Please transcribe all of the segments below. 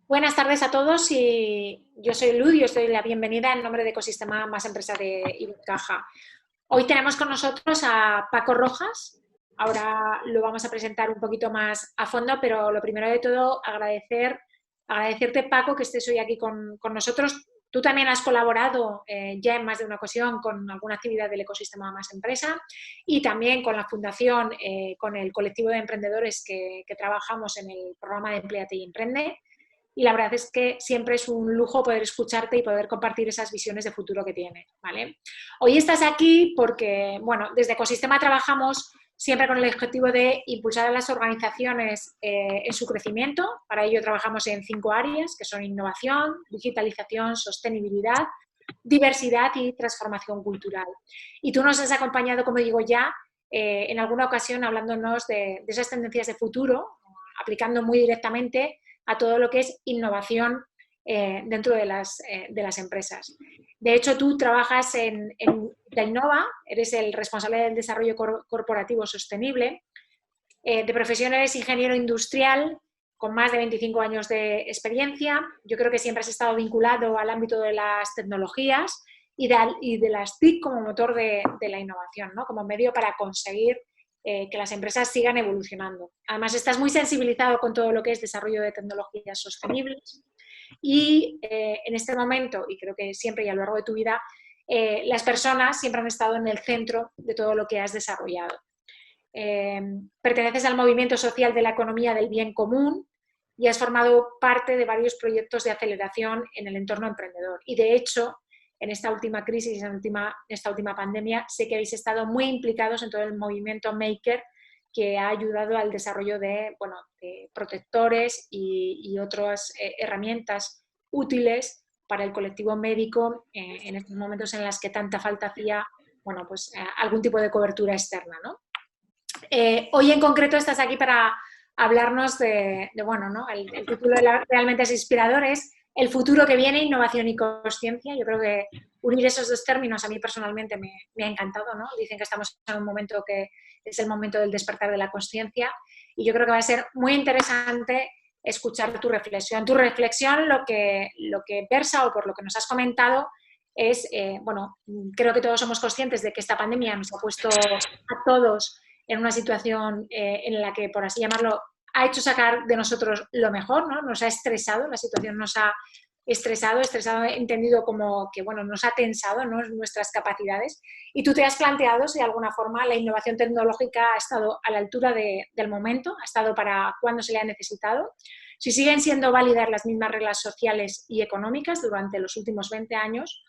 Buenas tardes a todos y yo soy Luz y os doy la bienvenida en nombre de Ecosistema Más Empresa de Ibercaja. Hoy tenemos con nosotros a Paco Rojas. Ahora lo vamos a presentar un poquito más a fondo, pero lo primero de todo agradecerte, Paco, que estés hoy aquí con nosotros. Tú también has colaborado ya en más de una ocasión con alguna actividad del Ecosistema Más Empresa y también con la Fundación, con el colectivo de emprendedores que trabajamos en el programa de Empléate y Emprende. Y la verdad es que siempre es un lujo poder escucharte y poder compartir esas visiones de futuro que tienes, ¿vale? Hoy estás aquí porque, bueno, desde Ecosistema trabajamos siempre con el objetivo de impulsar a las organizaciones en su crecimiento. Para ello trabajamos en 5 áreas, que son innovación, digitalización, sostenibilidad, diversidad y transformación cultural. Y tú nos has acompañado, como digo ya, en alguna ocasión hablándonos de esas tendencias de futuro, aplicando muy directamente a todo lo que es innovación dentro de las empresas. De hecho, tú trabajas en Innova, eres el responsable del desarrollo corporativo sostenible. De profesión eres ingeniero industrial con más de 25 años de experiencia. Yo creo que siempre has estado vinculado al ámbito de las tecnologías y de las TIC como motor de la innovación, ¿no? Como medio para conseguir que las empresas sigan evolucionando. Además, estás muy sensibilizado con todo lo que es desarrollo de tecnologías sostenibles y en este momento, y creo que siempre y a lo largo de tu vida, las personas siempre han estado en el centro de todo lo que has desarrollado. Perteneces al movimiento social de la economía del bien común y has formado parte de varios proyectos de aceleración en el entorno emprendedor. Y de hecho, en esta última crisis, en esta última pandemia, sé que habéis estado muy implicados en todo el movimiento Maker, que ha ayudado al desarrollo de, bueno, de protectores y otras herramientas útiles para el colectivo médico en estos momentos en los que tanta falta hacía, bueno, pues algún tipo de cobertura externa, ¿no? Hoy en concreto estás aquí para hablarnos bueno, ¿no? El título realmente es inspirador, es El futuro que viene, innovación y conciencia. Yo creo que unir esos dos términos a mí personalmente me ha encantado, ¿no? Dicen que estamos en un momento que es el momento del despertar de la conciencia y yo creo que va a ser muy interesante escuchar tu reflexión. Tu reflexión lo que versa o por lo que nos has comentado es, bueno, creo que todos somos conscientes de que esta pandemia nos ha puesto a todos en una situación en la que, por así llamarlo, ha hecho sacar de nosotros lo mejor, ¿no? Nos ha estresado, la situación nos ha estresado entendido como que, bueno, nos ha tensado, ¿no? Nuestras capacidades. Y tú te has planteado si de alguna forma la innovación tecnológica ha estado a la altura del momento, ha estado para cuando se le ha necesitado, si siguen siendo válidas las mismas reglas sociales y económicas durante los últimos 20 años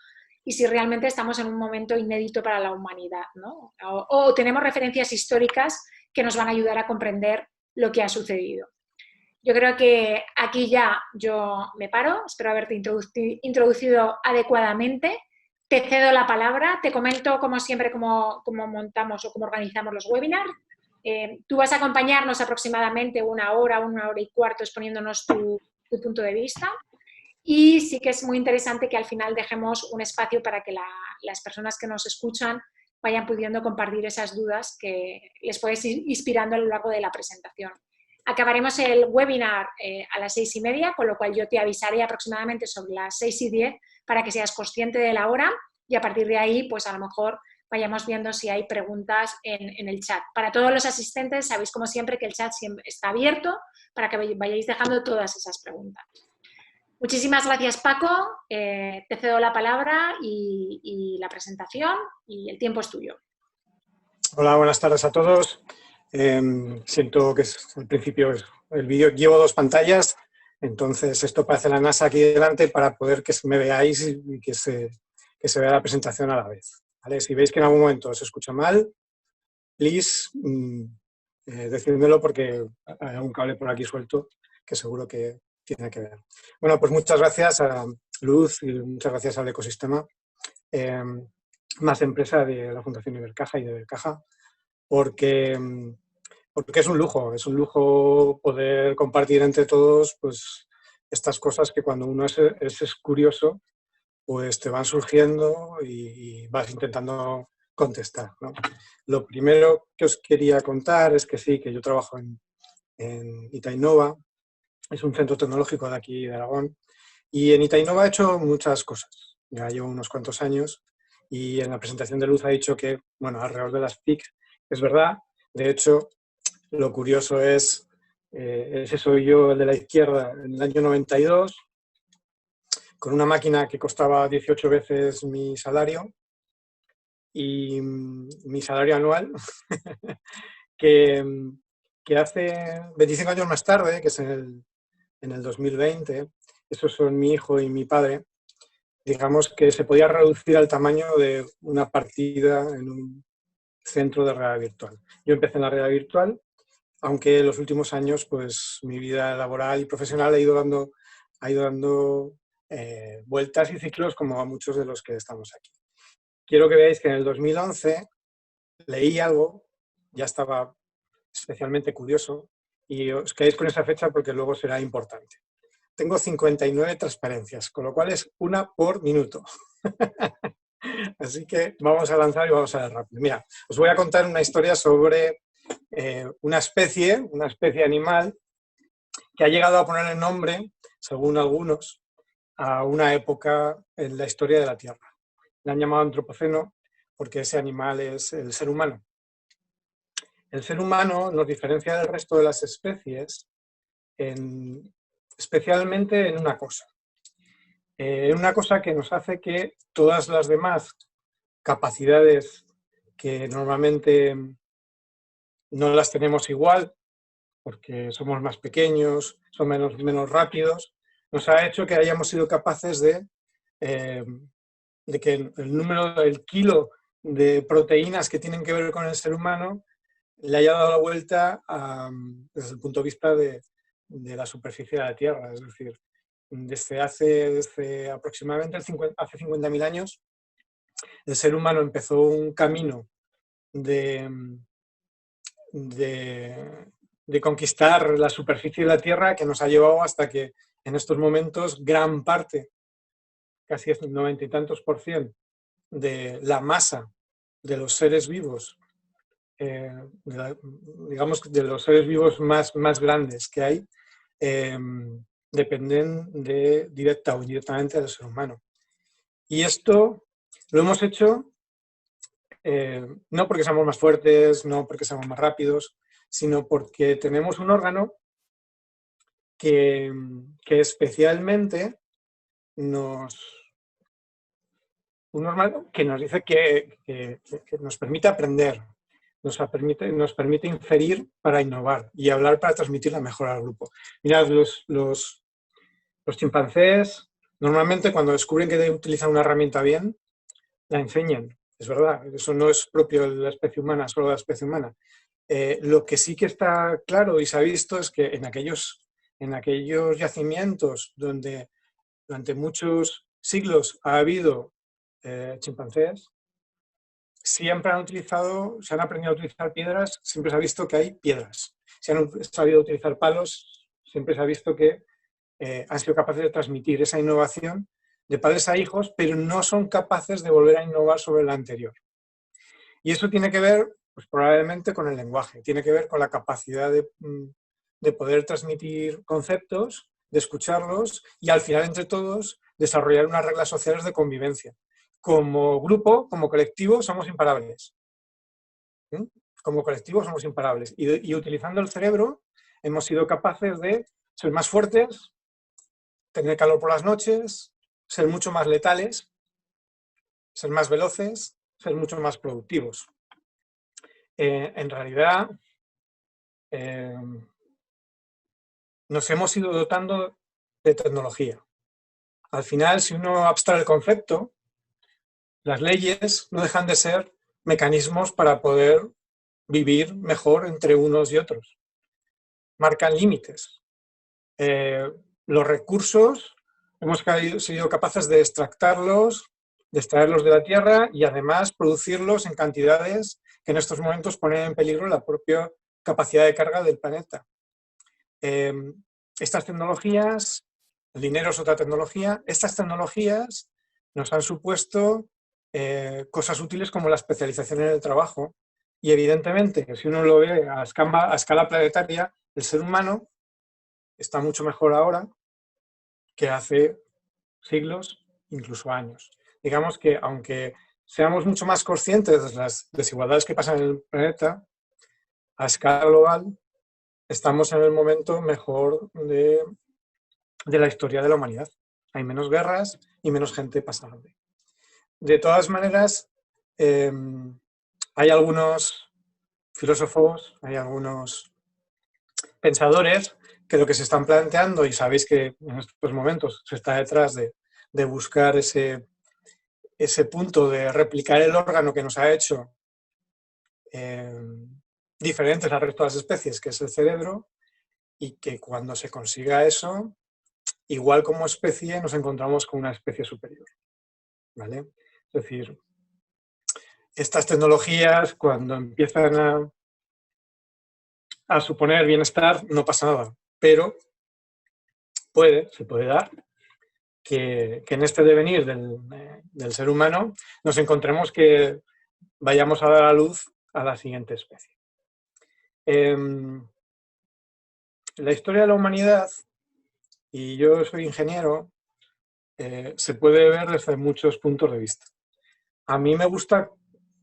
y si realmente estamos en un momento inédito para la humanidad, ¿no? O tenemos referencias históricas que nos van a ayudar a comprender lo que ha sucedido. Yo creo que aquí ya yo me paro, espero haberte introducido adecuadamente, te cedo la palabra, te comento como siempre cómo montamos o cómo organizamos los webinars. Tú vas a acompañarnos aproximadamente una hora y cuarto exponiéndonos tu punto de vista. Y sí que es muy interesante que al final dejemos un espacio para que las personas que nos escuchan vayan pudiendo compartir esas dudas que les puedes ir inspirando a lo largo de la presentación. Acabaremos el webinar a las 6:30, con lo cual yo te avisaré aproximadamente sobre las 6:10 para que seas consciente de la hora y a partir de ahí, pues a lo mejor vayamos viendo si hay preguntas en el chat. Para todos los asistentes, sabéis como siempre que el chat siempre está abierto para que vayáis dejando todas esas preguntas. Muchísimas gracias, Paco. Te cedo la palabra y la presentación y el tiempo es tuyo. Hola, buenas tardes a todos. Siento que al principio el vídeo llevo 2 pantallas, entonces esto parece la NASA aquí delante para poder que me veáis y que se vea la presentación a la vez. ¿Vale? Si veis que en algún momento se escucha mal, please decídmelo porque hay un cable por aquí suelto que seguro que tiene que ver. Bueno, pues muchas gracias a Luz y muchas gracias al ecosistema Más Empresa de la Fundación Ibercaja y de Ibercaja, porque es un lujo poder compartir entre todos pues, estas cosas que cuando uno es curioso, pues te van surgiendo y vas intentando contestar, ¿no? Lo primero que os quería contar es que sí, que yo trabajo en Itainova es un centro tecnológico de aquí de Aragón. Y en Itainova ha hecho muchas cosas. Ya llevo unos cuantos años y en la presentación de Luz ha dicho que, bueno, alrededor de las TIC, es verdad. De hecho, lo curioso ese soy yo, el de la izquierda, en el año 92, con una máquina que costaba 18 veces mi salario y mi salario anual, que, que hace 25 años más tarde, que es en el 2020, esos son mi hijo y mi padre, digamos que se podía reducir al tamaño de una partida en un centro de realidad virtual. Yo empecé en la realidad virtual, aunque en los últimos años pues mi vida laboral y profesional ha ido dando vueltas y ciclos como a muchos de los que estamos aquí. Quiero que veáis que en el 2011 leí algo, ya estaba especialmente curioso, y os quedéis con esa fecha porque luego será importante. Tengo 59 transparencias, con lo cual es una por minuto. Así que vamos a lanzar y vamos a ver rápido. Mira, os voy a contar una historia sobre una especie animal que ha llegado a poner el nombre, según algunos, a una época en la historia de la Tierra. Le han llamado antropoceno porque ese animal es el ser humano. El ser humano nos diferencia del resto de las especies especialmente en una cosa. Una cosa que nos hace que todas las demás capacidades que normalmente no las tenemos igual, porque somos más pequeños, somos menos rápidos, nos ha hecho que hayamos sido capaces de que el kilo de proteínas que tienen que ver con el ser humano le haya dado la vuelta desde el punto de vista de la superficie de la Tierra. Es decir, desde aproximadamente hace 50.000 años, el ser humano empezó un camino de, de conquistar la superficie de la Tierra que nos ha llevado hasta que en estos momentos gran parte, casi el 90 y tantos % de la masa de los seres vivos, digamos de los seres vivos más grandes que hay, dependen directa o indirectamente del ser humano. Y esto lo hemos hecho no porque seamos más fuertes, no porque seamos más rápidos, sino porque tenemos un órgano que especialmente un órgano que nos dice que nos permite aprender, nos permite inferir para innovar y hablar para transmitir la mejora al grupo. Mirad, los chimpancés normalmente cuando descubren que utilizan una herramienta bien, la enseñan. Es verdad, eso no es propio de la especie humana, solo de la especie humana. Lo que sí que está claro y se ha visto es que en aquellos yacimientos donde durante muchos siglos ha habido chimpancés, siempre se han aprendido a utilizar piedras, siempre se ha visto que hay piedras. Si han sabido utilizar palos, siempre se ha visto que han sido capaces de transmitir esa innovación de padres a hijos, pero no son capaces de volver a innovar sobre la anterior. Y eso tiene que ver, pues probablemente con el lenguaje, tiene que ver con la capacidad de poder transmitir conceptos, de escucharlos y al final entre todos desarrollar unas reglas sociales de convivencia. Como grupo, como colectivo, somos imparables. ¿Sí? Como colectivo somos imparables. Y utilizando el cerebro hemos sido capaces de ser más fuertes, tener calor por las noches, ser mucho más letales, ser más veloces, ser mucho más productivos. En realidad, nos hemos ido dotando de tecnología. Al final, si uno abstrae el concepto, las leyes no dejan de ser mecanismos para poder vivir mejor entre unos y otros. Marcan límites. Los recursos hemos sido capaces de extraerlos de la tierra y además producirlos en cantidades que en estos momentos ponen en peligro la propia capacidad de carga del planeta. Estas tecnologías, el dinero es otra tecnología, estas tecnologías nos han supuesto cosas útiles como la especialización en el trabajo y evidentemente, si uno lo ve a escala planetaria, el ser humano está mucho mejor ahora que hace siglos, incluso años. Digamos que aunque seamos mucho más conscientes de las desigualdades que pasan en el planeta, a escala global estamos en el momento mejor de la historia de la humanidad. Hay menos guerras y menos gente pasa hambre. De todas maneras, hay algunos filósofos, hay algunos pensadores que lo que se están planteando, y sabéis que en estos momentos se está detrás de buscar ese punto de replicar el órgano que nos ha hecho diferentes al resto de las especies, que es el cerebro, y que cuando se consiga eso, igual como especie nos encontramos con una especie superior, ¿vale? Es decir, estas tecnologías cuando empiezan a suponer bienestar no pasa nada, pero se puede dar que en este devenir del ser humano nos encontremos que vayamos a dar a luz a la siguiente especie. La historia de la humanidad, y yo soy ingeniero, se puede ver desde muchos puntos de vista. A mí me gusta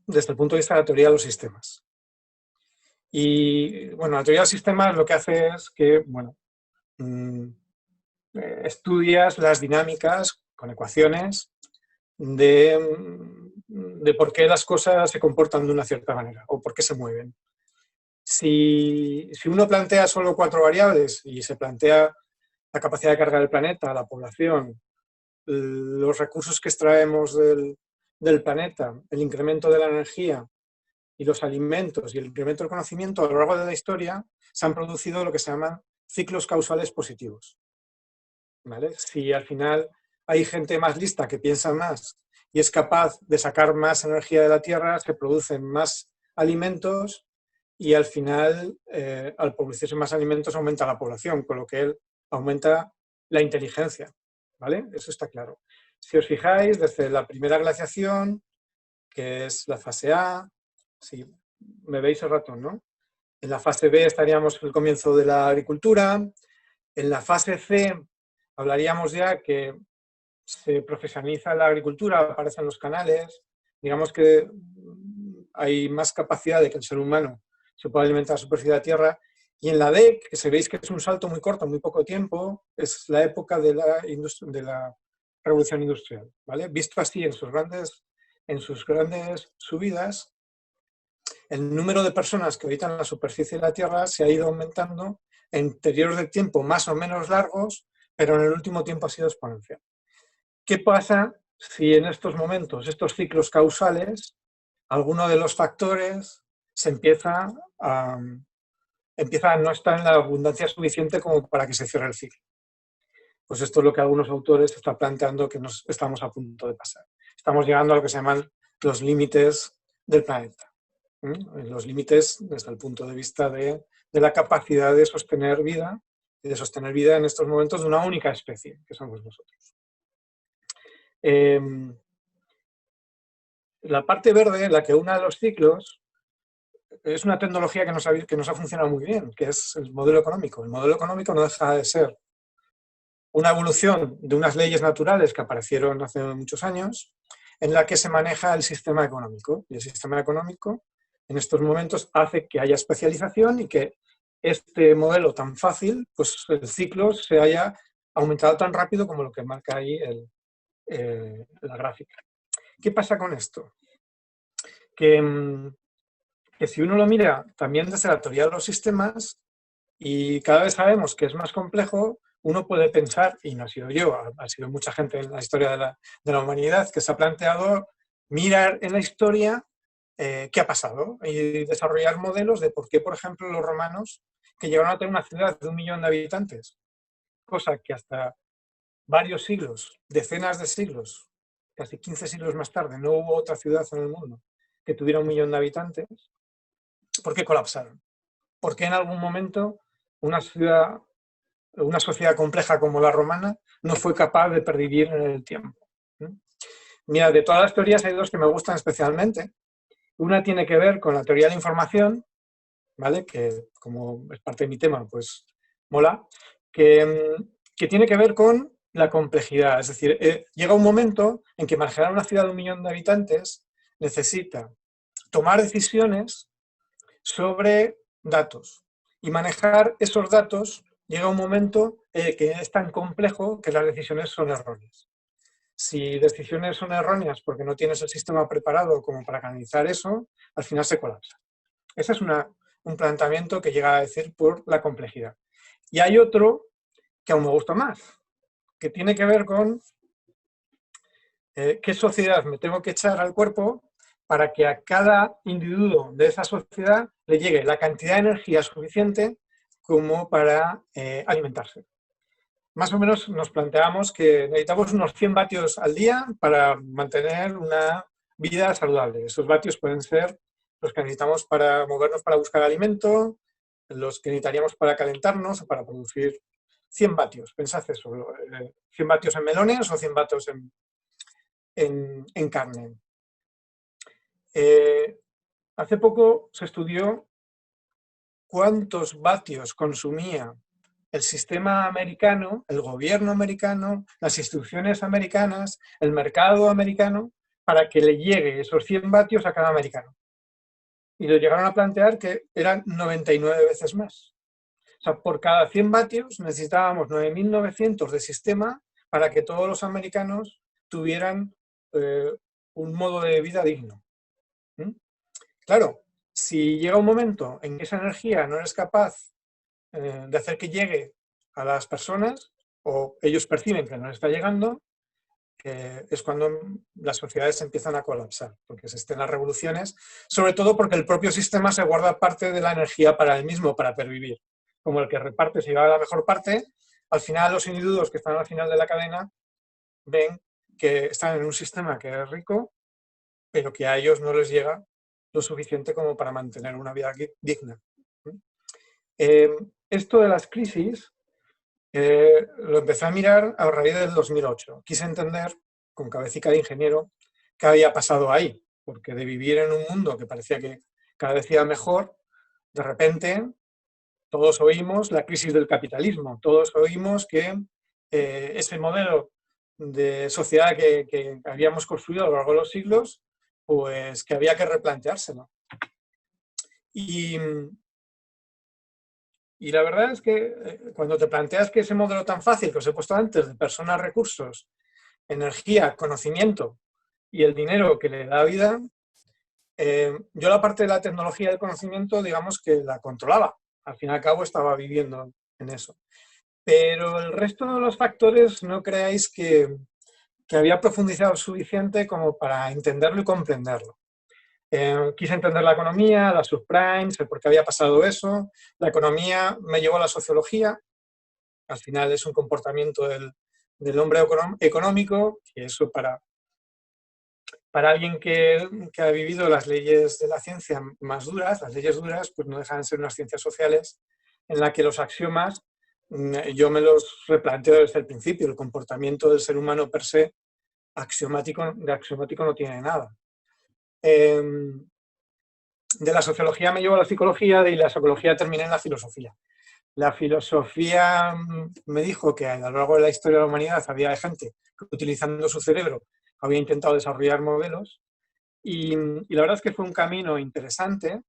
desde el punto de vista de la teoría de los sistemas. Y bueno, la teoría de los sistemas lo que hace es que, bueno, estudias las dinámicas con ecuaciones de por qué las cosas se comportan de una cierta manera o por qué se mueven. Si uno plantea solo 4 variables y se plantea la capacidad de carga del planeta, la población, los recursos que extraemos del planeta, el incremento de la energía y los alimentos y el incremento del conocimiento, a lo largo de la historia se han producido lo que se llaman ciclos causales positivos. ¿Vale? Si al final hay gente más lista que piensa más y es capaz de sacar más energía de la Tierra, se producen más alimentos y al final, al producirse más alimentos, aumenta la población, con lo que aumenta la inteligencia. ¿Vale? Eso está claro. Si os fijáis, desde la primera glaciación, que es la fase A, si me veis el ratón, ¿no? En la fase B estaríamos en el comienzo de la agricultura. En la fase C hablaríamos ya que se profesionaliza la agricultura, aparecen los canales, digamos que hay más capacidad de que el ser humano se pueda alimentar a la superficie de la Tierra. Y en la D, que se veis que es un salto muy corto, muy poco tiempo, es la época de la revolución industrial, ¿vale? Visto así en sus grandes subidas, el número de personas que habitan la superficie de la Tierra se ha ido aumentando en periodos de tiempo más o menos largos, pero en el último tiempo ha sido exponencial. ¿Qué pasa si en estos momentos, estos ciclos causales, alguno de los factores se empieza a no estar en la abundancia suficiente como para que se cierre el ciclo? Pues esto es lo que algunos autores están planteando que nos estamos a punto de pasar. Estamos llegando a lo que se llaman los límites del planeta. Los límites desde el punto de vista de la capacidad de sostener vida y de sostener vida en estos momentos de una única especie, que somos nosotros. La parte verde, la que une los ciclos, es una tecnología que nos ha funcionado muy bien, que es el modelo económico. El modelo económico no deja de ser una evolución de unas leyes naturales que aparecieron hace muchos años, en la que se maneja el sistema económico. Y el sistema económico, en estos momentos, hace que haya especialización y que este modelo tan fácil, pues el ciclo se haya aumentado tan rápido como lo que marca ahí la gráfica. ¿Qué pasa con esto? Que si uno lo mira también desde la teoría de los sistemas, y cada vez sabemos que es más complejo, uno puede pensar, y no he sido yo, ha sido mucha gente en la historia de la humanidad que se ha planteado mirar en la historia qué ha pasado y desarrollar modelos de por qué, por ejemplo, los romanos, que llegaron a tener una ciudad de 1 millón de habitantes, cosa que hasta varios siglos, decenas de siglos, casi 15 siglos más tarde, no hubo otra ciudad en el mundo que tuviera 1 millón de habitantes, ¿por qué colapsaron? ¿Por qué en algún momento una sociedad compleja como la romana no fue capaz de pervivir en el tiempo? Mira, de todas las teorías hay 2 que me gustan especialmente. Una tiene que ver con la teoría de la información, ¿vale? Que como es parte de mi tema, pues mola. que tiene que ver con la complejidad. Es decir, llega un momento en que manejar una ciudad de 1 millón de habitantes necesita tomar decisiones sobre datos. Y manejar esos datos llega un momento que es tan complejo que las decisiones son erróneas. Si decisiones son erróneas porque no tienes el sistema preparado como para canalizar eso, al final se colapsa. Ese es un planteamiento que llega a decir por la complejidad. Y hay otro que aún me gusta más, que tiene que ver con qué sociedad me tengo que echar al cuerpo para que a cada individuo de esa sociedad le llegue la cantidad de energía suficiente como para alimentarse. Más o menos nos planteamos que necesitamos unos 100 vatios al día para mantener una vida saludable. Esos vatios pueden ser los que necesitamos para movernos para buscar alimento, los que necesitaríamos para calentarnos o para producir 100 vatios. Pensad eso, 100 vatios en melones o 100 vatios en carne. Hace poco se estudió cuántos vatios consumía el sistema americano, el gobierno americano, las instituciones americanas, el mercado americano, para que le llegue esos 100 vatios a cada americano. Y lo llegaron a plantear que eran 99 veces más. O sea, por cada 100 vatios necesitábamos 9.900 de sistema para que todos los americanos tuvieran un modo de vida digno. Claro, si llega un momento en que esa energía no eres capaz de hacer que llegue a las personas, o ellos perciben que no les está llegando, es cuando las sociedades empiezan a colapsar, porque se estén las revoluciones, sobre todo porque el propio sistema se guarda parte de la energía para él mismo, para pervivir. Como el que reparte se lleva la mejor parte, al final los individuos que están al final de la cadena ven que están en un sistema que es rico, pero que a ellos no les llega lo suficiente como para mantener una vida digna. Esto de las crisis lo empecé a mirar a raíz del 2008. Quise entender, con cabecita de ingeniero, qué había pasado ahí, porque de vivir en un mundo que parecía que cada vez iba mejor, de repente todos oímos la crisis del capitalismo, todos oímos que ese modelo de sociedad que habíamos construido a lo largo de los siglos, pues que había que replanteárselo. Y la verdad es que cuando te planteas que ese modelo tan fácil que os he puesto antes, de personas, recursos, energía, conocimiento y el dinero que le da vida, yo la parte de la tecnología y del conocimiento, digamos que la controlaba. Al fin y al cabo estaba viviendo en eso. Pero el resto de los factores no creáis que había profundizado suficiente como para entenderlo y comprenderlo. Quise entender la economía, las subprimes, el por qué había pasado eso. La economía me llevó a la sociología. Al final es un comportamiento del hombre económico, y eso para alguien que ha vivido las leyes de la ciencia más duras, las leyes duras, pues no dejan de ser unas ciencias sociales en las que los axiomas yo me los replanteo desde el principio. El comportamiento del ser humano per se, de axiomático no tiene nada. De la sociología me llevo a la psicología y la psicología terminé en la filosofía. La filosofía me dijo que a lo largo de la historia de la humanidad había gente que utilizando su cerebro había intentado desarrollar modelos y la verdad es que fue un camino interesante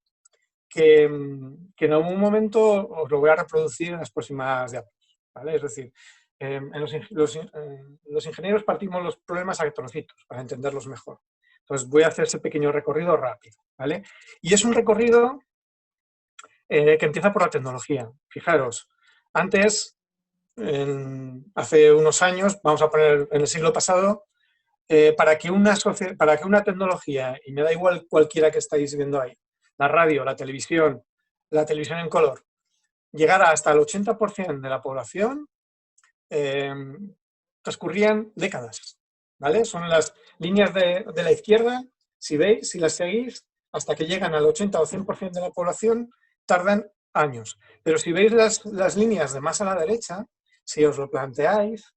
que en algún momento os lo voy a reproducir en las próximas diapositivas, ¿vale? Es decir, los ingenieros partimos los problemas a trocitos para entenderlos mejor. Entonces voy a hacer ese pequeño recorrido rápido, ¿vale? Y es un recorrido que empieza por la tecnología. Fijaros, antes, hace unos años, vamos a poner en el siglo pasado, para que una tecnología, y me da igual cualquiera que estáis viendo ahí, la radio, la televisión en color, llegara hasta el 80% de la población, transcurrían décadas, ¿vale? Son las líneas de la izquierda, si veis, si las seguís, hasta que llegan al 80 o 100% de la población, tardan años. Pero si veis las líneas de más a la derecha, si os lo planteáis,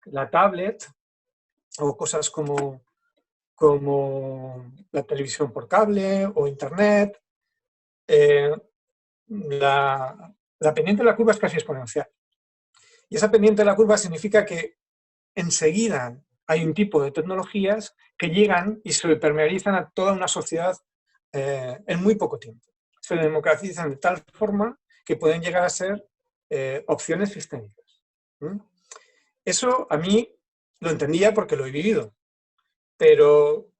la tablet o cosas como la televisión por cable o internet, la pendiente de la curva es casi exponencial. Y esa pendiente de la curva significa que enseguida hay un tipo de tecnologías que llegan y se permeabilizan a toda una sociedad en muy poco tiempo. Se democratizan de tal forma que pueden llegar a ser opciones sistémicas. Eso a mí lo entendía porque lo he vivido, pero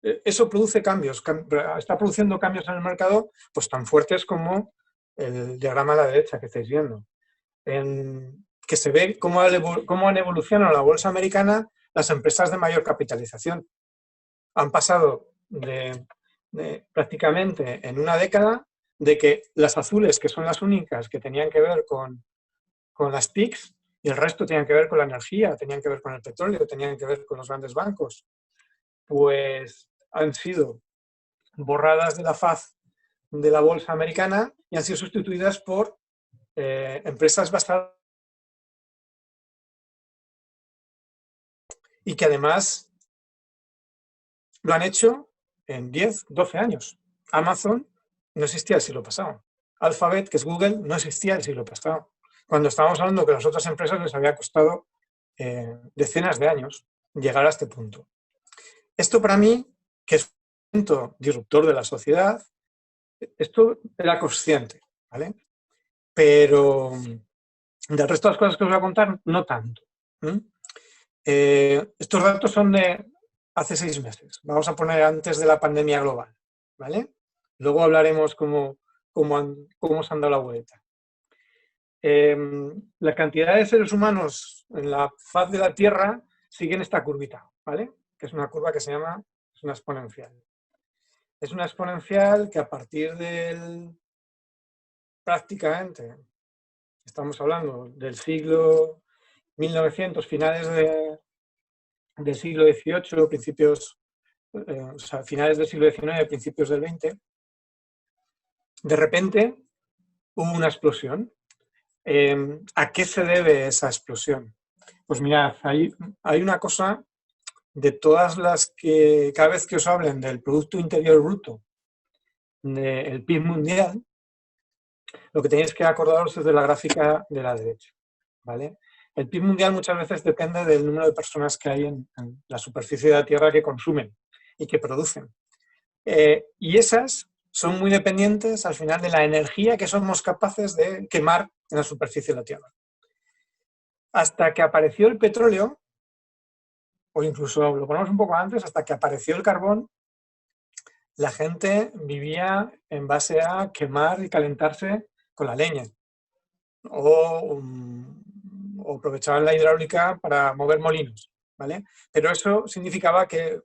eso produce cambios, está produciendo cambios en el mercado pues tan fuertes como el diagrama a la derecha que estáis viendo, que se ve cómo han evolucionado en la bolsa americana las empresas de mayor capitalización. Han pasado prácticamente en una década de que las azules, que son las únicas que tenían que ver con las TICs, y el resto tenían que ver con la energía, tenían que ver con el petróleo, tenían que ver con los grandes bancos, pues han sido borradas de la faz de la bolsa americana y han sido sustituidas por empresas basadas y que además lo han hecho en 10, 12 años. Amazon no existía el siglo pasado. Alphabet, que es Google, no existía el siglo pasado. Cuando estábamos hablando que a las otras empresas les había costado decenas de años llegar a este punto. Esto para mí, que es un momento disruptor de la sociedad, esto era consciente, ¿vale? Pero del resto de las cosas que os voy a contar, no tanto. Estos datos son de hace 6 meses. Vamos a poner antes de la pandemia global, ¿vale? Luego hablaremos cómo se han dado la vuelta. La cantidad de seres humanos en la faz de la Tierra sigue en esta curvita, ¿vale? Que es una curva que se llama, es una exponencial. Es una exponencial que a partir del, prácticamente, estamos hablando del siglo 1900, finales del siglo XVIII, principios, o sea, finales del siglo XIX, principios del XX, de repente hubo una explosión. ¿A qué se debe esa explosión? Pues mirad, hay una cosa de todas las que, cada vez que os hablen del Producto Interior Bruto, del PIB mundial, lo que tenéis que acordaros es de la gráfica de la derecha, ¿vale? El PIB mundial muchas veces depende del número de personas que hay en la superficie de la Tierra que consumen y que producen. Y esas son muy dependientes al final de la energía que somos capaces de quemar en la superficie de la Tierra. Hasta que apareció el petróleo, o incluso lo ponemos un poco antes, hasta que apareció el carbón, la gente vivía en base a quemar y calentarse con la leña. O aprovechaban la hidráulica para mover molinos, ¿vale? Pero eso significaba que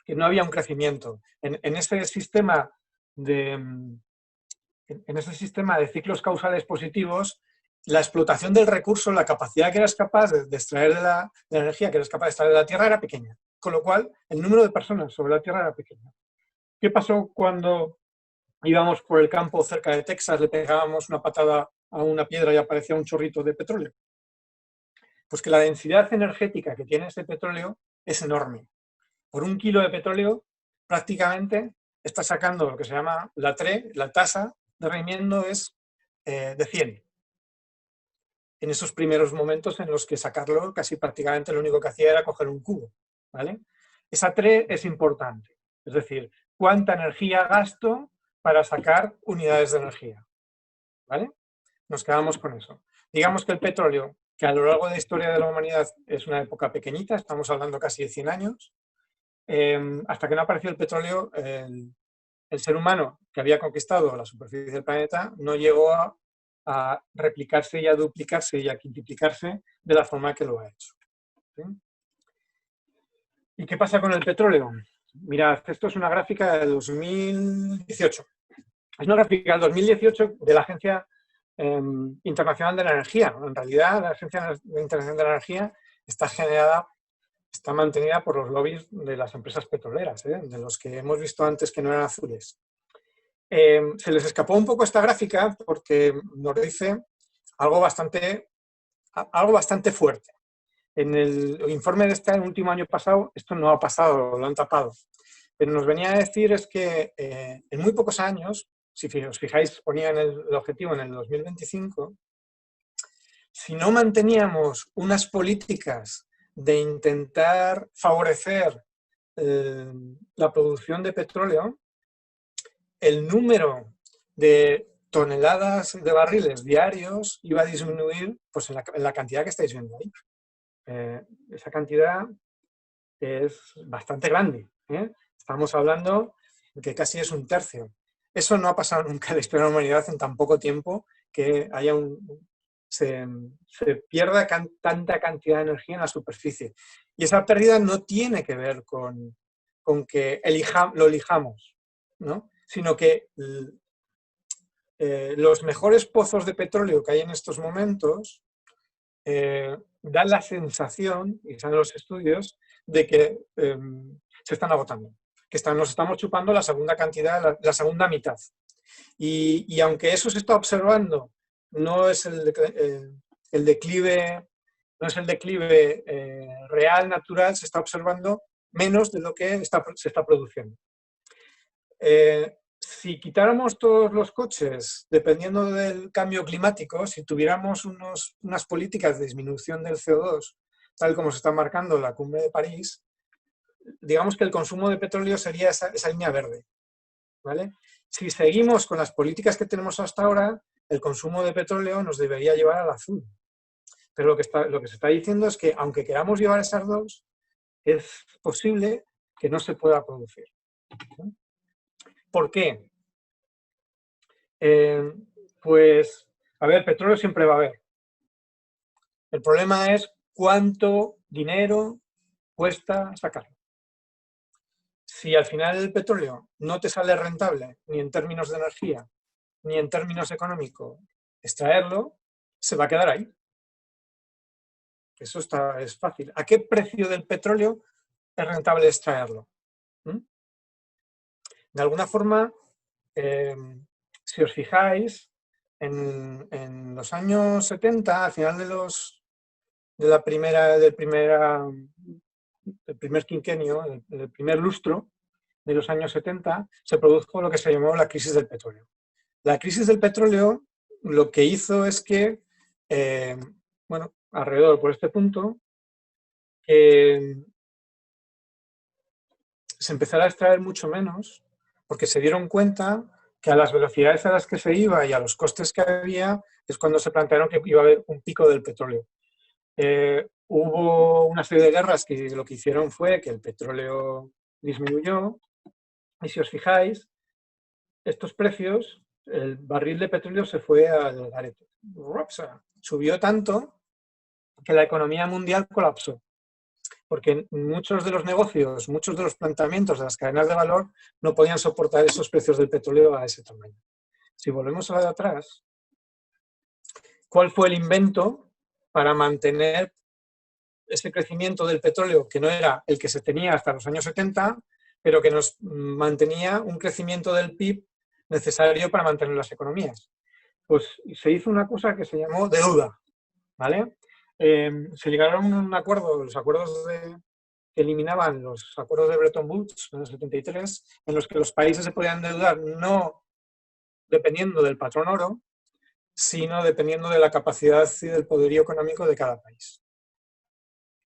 no había un crecimiento. En ese sistema de ciclos causales positivos, la explotación del recurso, la capacidad que eras capaz de extraer de la energía que eras capaz de extraer de la Tierra era pequeña. Con lo cual, el número de personas sobre la Tierra era pequeño. ¿Qué pasó cuando íbamos por el campo cerca de Texas, le pegábamos una patada a una piedra y aparecía un chorrito de petróleo? Pues que la densidad energética que tiene ese petróleo es enorme. Por 1 kilo de petróleo, prácticamente está sacando lo que se llama la TRE, la tasa de rendimiento es de 100. En esos primeros momentos en los que sacarlo, casi prácticamente lo único que hacía era coger un cubo, ¿vale? Esa TRE es importante, es decir, cuánta energía gasto para sacar unidades de energía, ¿vale? Nos quedamos con eso. Digamos que el petróleo, que a lo largo de la historia de la humanidad es una época pequeñita, estamos hablando casi de 100 años, hasta que no apareció el petróleo, el ser humano que había conquistado la superficie del planeta no llegó a replicarse y a duplicarse y a quintuplicarse de la forma que lo ha hecho. ¿Sí? ¿Y qué pasa con el petróleo? Mirad, esto es una gráfica del 2018. Es una gráfica del 2018 de la Agencia Internacional de la Energía. En realidad, la Agencia Internacional de la Energía está mantenida por los lobbies de las empresas petroleras, de los que hemos visto antes que no eran azules. Se les escapó un poco esta gráfica porque nos dice algo bastante fuerte. En el informe de este último año pasado, esto no ha pasado, lo han tapado. Pero nos venía a decir es que en muy pocos años, si os fijáis, ponían el objetivo en el 2025, si no manteníamos unas políticas de intentar favorecer la producción de petróleo, el número de toneladas de barriles diarios iba a disminuir pues, en la cantidad que estáis viendo ahí. Esa cantidad es bastante grande. Estamos hablando de que casi es un tercio. Eso no ha pasado nunca en la historia de la humanidad en tan poco tiempo que haya se pierda tanta cantidad de energía en la superficie. Y esa pérdida no tiene que ver con que lo elijamos, ¿no? Sino que los mejores pozos de petróleo que hay en estos momentos dan la sensación, y están los estudios, de que se están agotando, que nos estamos chupando la segunda cantidad, la segunda mitad. Y aunque eso se está observando, no es el declive, no es el declive real, natural, se está observando menos de lo que se está produciendo. Si quitáramos todos los coches, dependiendo del cambio climático, si tuviéramos unas políticas de disminución del CO2, tal como se está marcando en la cumbre de París, digamos que el consumo de petróleo sería esa línea verde, ¿vale? Si seguimos con las políticas que tenemos hasta ahora, el consumo de petróleo nos debería llevar al azul. Pero lo que se está diciendo es que, aunque queramos llevar esas dos, es posible que no se pueda producir. ¿Por qué? Pues, a ver, petróleo siempre va a haber. El problema es cuánto dinero cuesta sacarlo. Si al final el petróleo no te sale rentable, ni en términos de energía, ni en términos económicos, extraerlo, se va a quedar ahí. Eso es fácil. ¿A qué precio del petróleo es rentable extraerlo? De alguna forma, si os fijáis, en los años 70, al final del primer quinquenio, del primer lustro de los años 70, se produjo lo que se llamó la crisis del petróleo. La crisis del petróleo lo que hizo es que, bueno, alrededor por este punto, se empezara a extraer mucho menos, porque se dieron cuenta que a las velocidades a las que se iba y a los costes que había, es cuando se plantearon que iba a haber un pico del petróleo. Hubo una serie de guerras que lo que hicieron fue que el petróleo disminuyó, y si os fijáis, estos precios, el barril de petróleo se fue al garete. Subió tanto que la economía mundial colapsó, porque muchos de los negocios, muchos de los planteamientos de las cadenas de valor no podían soportar esos precios del petróleo a ese tamaño. Si volvemos a la de atrás, ¿cuál fue el invento para mantener ese crecimiento del petróleo, que no era el que se tenía hasta los años 70, pero que nos mantenía un crecimiento del PIB necesario para mantener las economías? Pues se hizo una cosa que se llamó deuda, ¿vale? Se llegaron a un acuerdo, los acuerdos que eliminaban los acuerdos de Bretton Woods en el 73, en los que los países se podían endeudar no dependiendo del patrón oro, sino dependiendo de la capacidad y del poderío económico de cada país.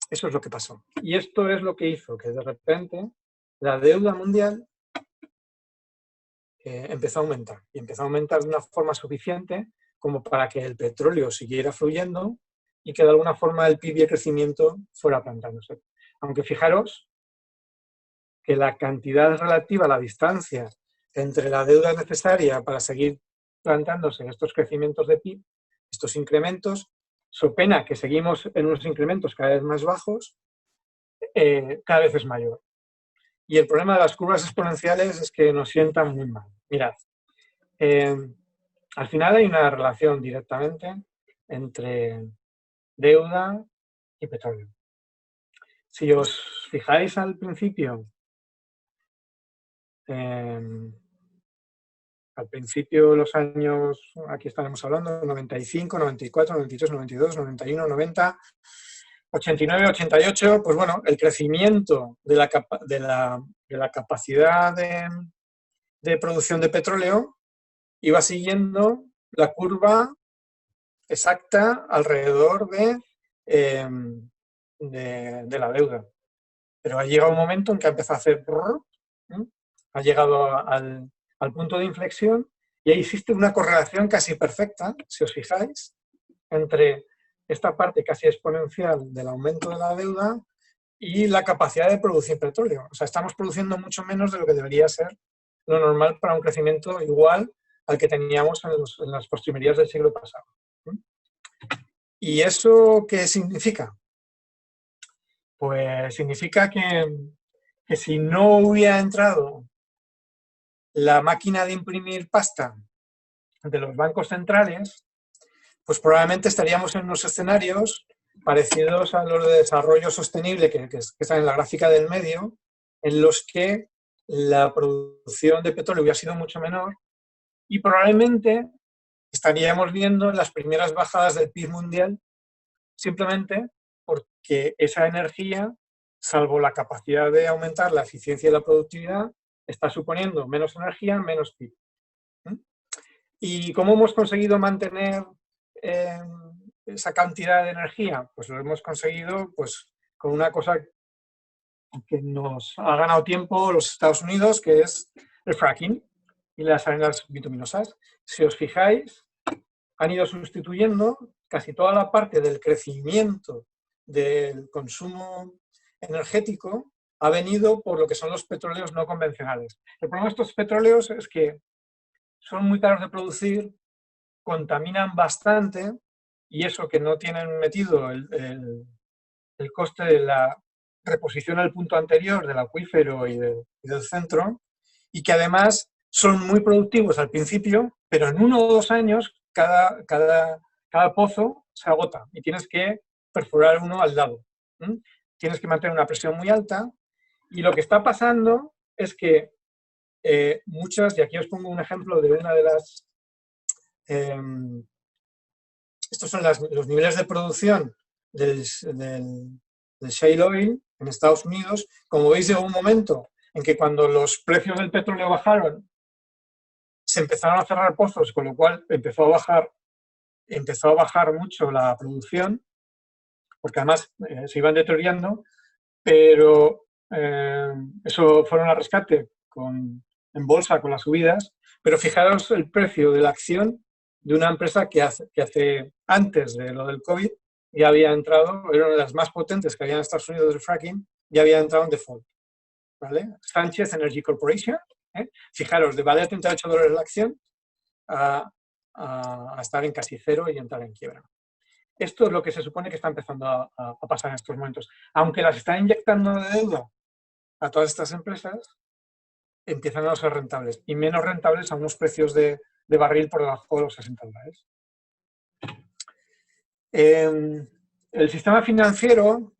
Eso es lo que pasó. Y esto es lo que hizo que de repente la deuda mundial empezó a aumentar. Y empezó a aumentar de una forma suficiente como para que el petróleo siguiera fluyendo y que de alguna forma el PIB y el crecimiento fuera plantándose. Aunque fijaros que la cantidad relativa a la distancia entre la deuda necesaria para seguir plantándose estos crecimientos de PIB, estos incrementos, so pena que seguimos en unos incrementos cada vez más bajos, cada vez es mayor. Y el problema de las curvas exponenciales es que nos sientan muy mal. Mirad, al final hay una relación directamente entre deuda y petróleo. Si os fijáis al principio, de los años, aquí estaremos hablando, 95, 94, 93, 92, 91, 90, 89, 88, pues bueno, el crecimiento de la capacidad de producción de petróleo iba siguiendo la curva exacta alrededor de la deuda. Pero ha llegado un momento en que ha empezado a hacer... ha llegado al punto de inflexión y ahí existe una correlación casi perfecta, si os fijáis, entre esta parte casi exponencial del aumento de la deuda y la capacidad de producir petróleo. O sea, estamos produciendo mucho menos de lo que debería ser lo normal para un crecimiento igual al que teníamos en las postrimerías del siglo pasado. ¿Y eso qué significa? Pues significa que si no hubiera entrado la máquina de imprimir pasta de los bancos centrales, pues probablemente estaríamos en unos escenarios parecidos a los de desarrollo sostenible que están en la gráfica del medio, en los que la producción de petróleo hubiera sido mucho menor y probablemente estaríamos viendo las primeras bajadas del PIB mundial simplemente porque esa energía, salvo la capacidad de aumentar la eficiencia y la productividad, está suponiendo menos energía, menos PIB. ¿Y cómo hemos conseguido mantener esa cantidad de energía? Pues lo hemos conseguido pues, con una cosa que nos ha ganado tiempo los Estados Unidos, que es el fracking y las arenas bituminosas. Si os fijáis, han ido sustituyendo casi toda la parte del crecimiento del consumo energético ha venido por lo que son los petróleos no convencionales. El problema de estos petróleos es que son muy caros de producir, contaminan bastante y eso que no tienen metido el coste de la reposición al punto anterior del acuífero y del centro, y que además son muy productivos al principio, pero en 1 o 2 años cada pozo se agota y tienes que perforar uno al lado. Tienes que mantener una presión muy alta y lo que está pasando es que muchas, y aquí os pongo un ejemplo de una de las... estos son los niveles de producción del shale oil en Estados Unidos. Como veis, llegó un momento en que cuando los precios del petróleo bajaron, se empezaron a cerrar pozos, con lo cual empezó a bajar mucho la producción, porque además se iban deteriorando, pero eso fueron a rescate en bolsa con las subidas, pero fijaros el precio de la acción de una empresa que hace antes de lo del COVID ya había entrado, era una de las más potentes que había en Estados Unidos del fracking, ya había entrado en default. ¿Vale? Sanchez Energy Corporation, fijaros, de valer $38 la acción a estar en casi cero y entrar en quiebra. Esto es lo que se supone que está empezando a pasar en estos momentos. Aunque las están inyectando de deuda a todas estas empresas, empiezan a no ser rentables y menos rentables a unos precios de barril por debajo de los $60. El sistema financiero,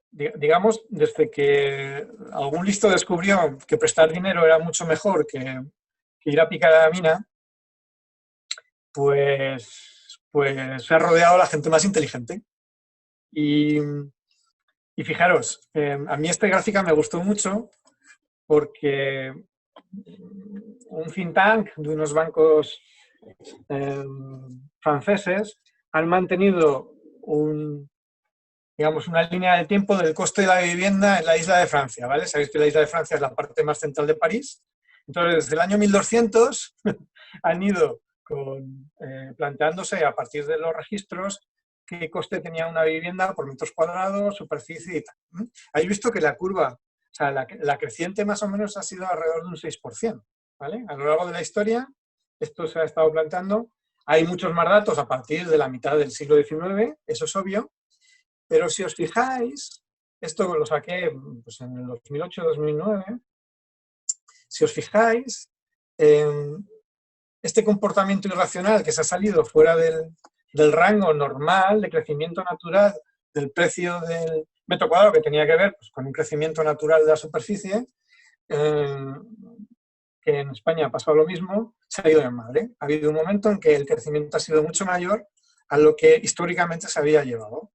digamos, desde que algún listo descubrió que prestar dinero era mucho mejor que ir a picar a la mina, pues se ha rodeado a la gente más inteligente. Y fijaros, a mí esta gráfica me gustó mucho porque un think tank de unos bancos franceses han mantenido digamos, una línea de tiempo del coste de la vivienda en la isla de Francia, ¿vale? Sabéis que la isla de Francia es la parte más central de París. Entonces, desde el año 1200 han ido planteándose a partir de los registros qué coste tenía una vivienda por metros cuadrados, superficie y tal. Habéis visto que la curva, o sea, la creciente más o menos ha sido alrededor de un 6%, ¿vale? A lo largo de la historia, esto se ha estado planteando. Hay muchos más datos a partir de la mitad del siglo XIX, eso es obvio, pero si os fijáis, esto lo saqué pues, en el 2008-2009, si os fijáis, este comportamiento irracional que se ha salido fuera del rango normal de crecimiento natural del precio del metro cuadrado, que tenía que ver pues, con un crecimiento natural de la superficie, que en España ha pasado lo mismo, se ha ido en madre. Ha habido un momento en que el crecimiento ha sido mucho mayor a lo que históricamente se había llevado.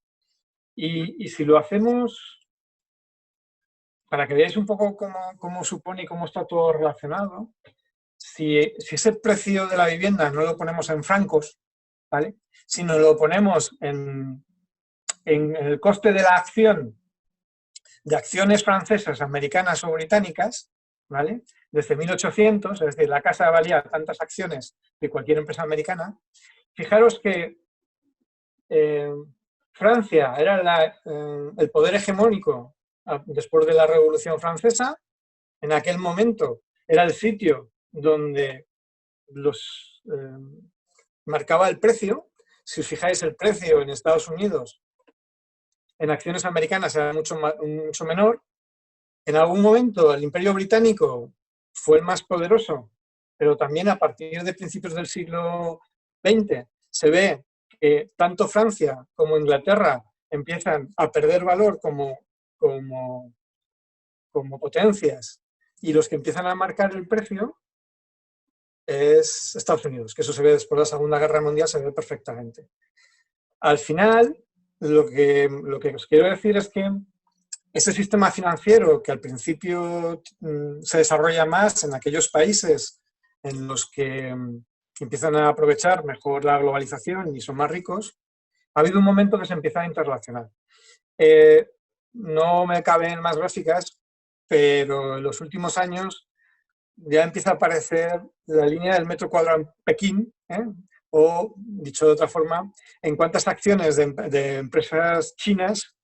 Y si lo hacemos, para que veáis un poco cómo supone y cómo está todo relacionado, si ese precio de la vivienda no lo ponemos en francos, ¿vale?, sino lo ponemos en el coste de la acción, de acciones francesas, americanas o británicas, ¿vale?, desde 1800, es decir, la casa valía tantas acciones de cualquier empresa americana. Fijaros que Francia era el poder hegemónico después de la Revolución Francesa. En aquel momento era el sitio donde marcaba el precio. Si os fijáis, el precio en Estados Unidos en acciones americanas era mucho menor. En algún momento el Imperio Británico fue el más poderoso, pero también a partir de principios del siglo XX se ve que tanto Francia como Inglaterra empiezan a perder valor como potencias, y los que empiezan a marcar el precio es Estados Unidos, que eso se ve después de la Segunda Guerra Mundial, se ve perfectamente. Al final, lo que os quiero decir es que ese sistema financiero que al principio se desarrolla más en aquellos países en los que empiezan a aprovechar mejor la globalización y son más ricos, ha habido un momento que se empieza a interrelacionar. No me caben más gráficas, pero en los últimos años ya empieza a aparecer la línea del metro cuadrado Pekín, o, dicho de otra forma, en cuántas acciones de empresas chinas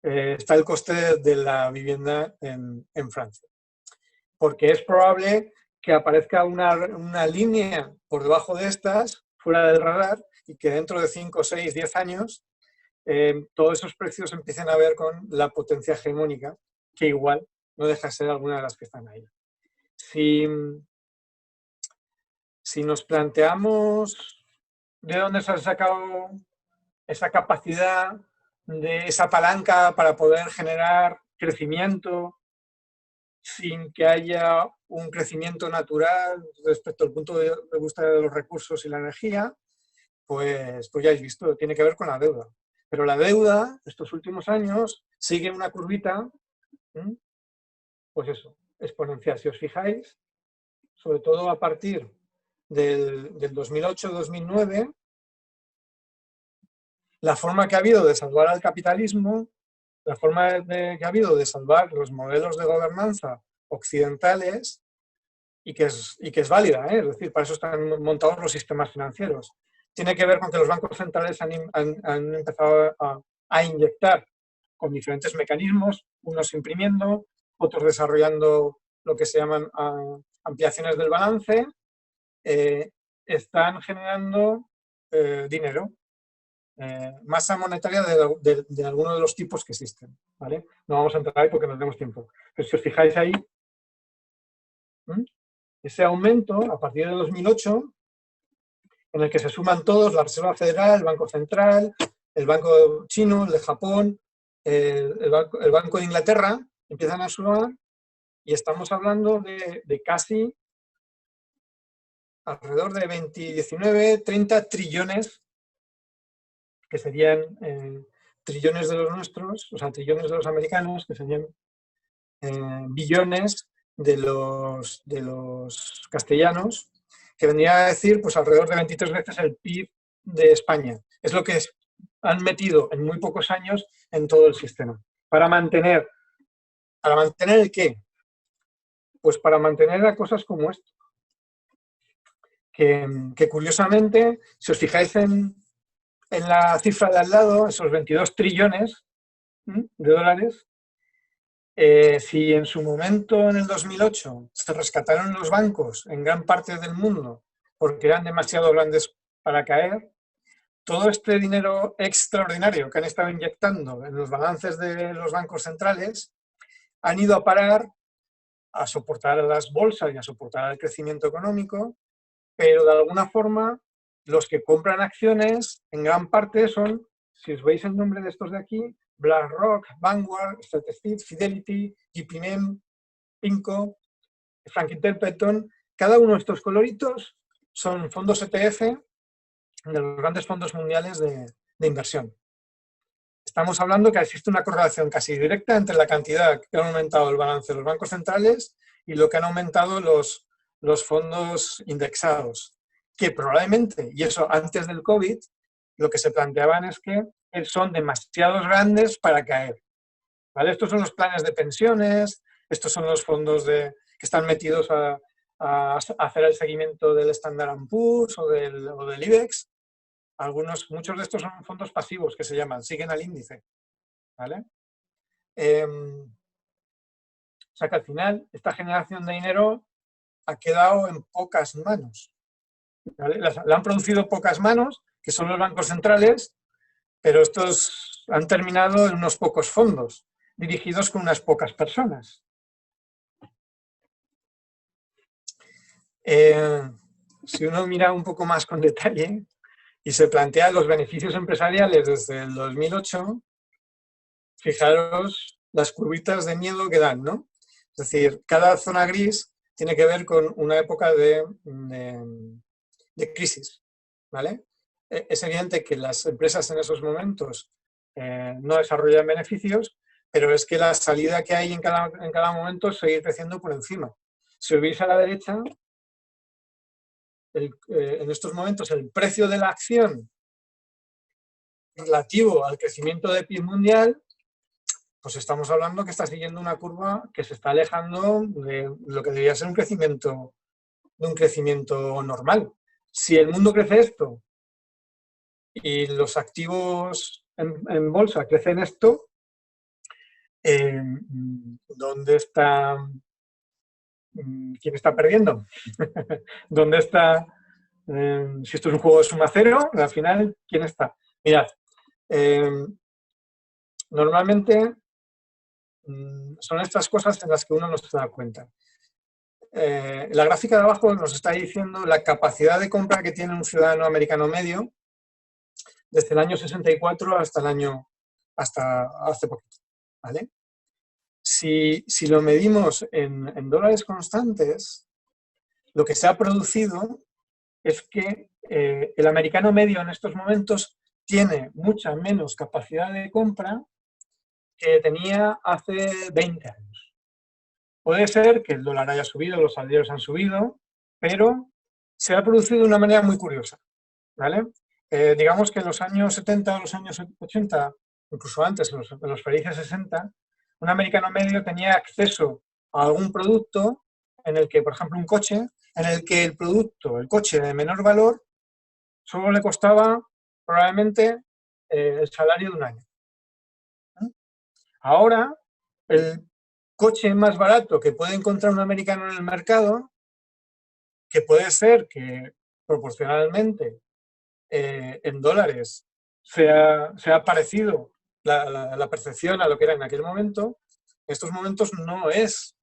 está el coste de la vivienda en Francia. Porque es probable que aparezca una línea por debajo de estas, fuera del radar, y que dentro de 5, 6, 10 años todos esos precios empiecen a ver con la potencia hegemónica, que igual no deja de ser alguna de las que están ahí. Si nos planteamos de dónde se ha sacado esa capacidad de esa palanca para poder generar crecimiento sin que haya un crecimiento natural respecto al punto de vista de los recursos y la energía, pues ya habéis visto, tiene que ver con la deuda. Pero la deuda, estos últimos años, sigue una curvita, pues eso, exponencial. Si os fijáis, sobre todo a partir del 2008-2009, la forma que ha habido de salvar al capitalismo, la forma que ha habido de salvar los modelos de gobernanza occidentales, y que es válida, es decir, para eso están montados los sistemas financieros, tiene que ver con que los bancos centrales han empezado a inyectar con diferentes mecanismos, unos imprimiendo, otros desarrollando lo que se llaman ampliaciones del balance, están generando dinero, masa monetaria de alguno de los tipos que existen, ¿vale? No vamos a entrar ahí porque no tenemos tiempo. Pero si os fijáis ahí, ese aumento a partir de 2008, en el que se suman todos, la Reserva Federal, el Banco Central, el Banco Chino, el de Japón, el Banco de Inglaterra, empiezan a sumar, y estamos hablando de casi alrededor de 19, 30 trillones, que serían trillones de los nuestros, o sea, trillones de los americanos, que serían billones de los castellanos, que vendría a decir pues alrededor de 23 veces el PIB de España. Es lo que han metido en muy pocos años en todo el sistema. ¿Para mantener el qué? Pues para mantener a cosas como esto. Que curiosamente, si os fijáis en la cifra de al lado, esos 22 trillones de dólares, si en su momento, en el 2008, se rescataron los bancos en gran parte del mundo porque eran demasiado grandes para caer, todo este dinero extraordinario que han estado inyectando en los balances de los bancos centrales han ido a parar a soportar a las bolsas y a soportar el crecimiento económico, pero de alguna forma los que compran acciones en gran parte son, si os veis el nombre de estos de aquí, BlackRock, Vanguard, Strategic, Fidelity, JPM, PIMCO, Franklin Templeton. Cada uno de estos coloritos son fondos ETF de los grandes fondos mundiales de inversión. Estamos hablando que existe una correlación casi directa entre la cantidad que han aumentado el balance de los bancos centrales y lo que han aumentado los los fondos indexados, que probablemente, y eso antes del COVID, lo que se planteaban es que son demasiados grandes para caer. ¿Vale? Estos son los planes de pensiones, estos son los fondos que están metidos a hacer el seguimiento del Standard & Poor's o del IBEX. Muchos de estos son fondos pasivos que se llaman, siguen al índice. ¿Vale? O sea que al final esta generación de dinero ha quedado en pocas manos. ¿Vale? La han producido pocas manos, que son los bancos centrales, pero estos han terminado en unos pocos fondos, dirigidos con unas pocas personas. Si uno mira un poco más con detalle y se plantea los beneficios empresariales desde el 2008, fijaros las curvitas de miedo que dan, ¿no? Es decir, cada zona gris tiene que ver con una época de crisis, ¿vale? Es evidente que las empresas en esos momentos no desarrollan beneficios, pero es que la salida que hay en cada momento es seguir creciendo por encima. Si os veis a la derecha, en estos momentos el precio de la acción relativo al crecimiento del PIB mundial, pues estamos hablando que está siguiendo una curva que se está alejando de lo que debería ser un crecimiento normal. Si el mundo crece esto y los activos en bolsa crecen esto, ¿dónde está? ¿Quién está perdiendo? ¿Dónde está? Si esto es un juego de suma cero, al final, ¿quién está? Mirad, normalmente son estas cosas en las que uno no se da cuenta. La gráfica de abajo nos está diciendo la capacidad de compra que tiene un ciudadano americano medio desde el año 64 hasta hace poquito, ¿vale? Si lo medimos en dólares constantes, lo que se ha producido es que el americano medio en estos momentos tiene mucha menos capacidad de compra que tenía hace 20 años. Puede ser que el dólar haya subido, los salarios han subido, pero se ha producido de una manera muy curiosa, ¿vale? Digamos que en los años 70 o los años 80, incluso antes, en los felices 60, un americano medio tenía acceso a algún producto en el que, por ejemplo, un coche, en el que el coche de menor valor, solo le costaba probablemente el salario de un año. Ahora, el coche más barato que puede encontrar un americano en el mercado, que puede ser que proporcionalmente en dólares sea parecido la percepción a lo que era en aquel momento, en estos momentos no es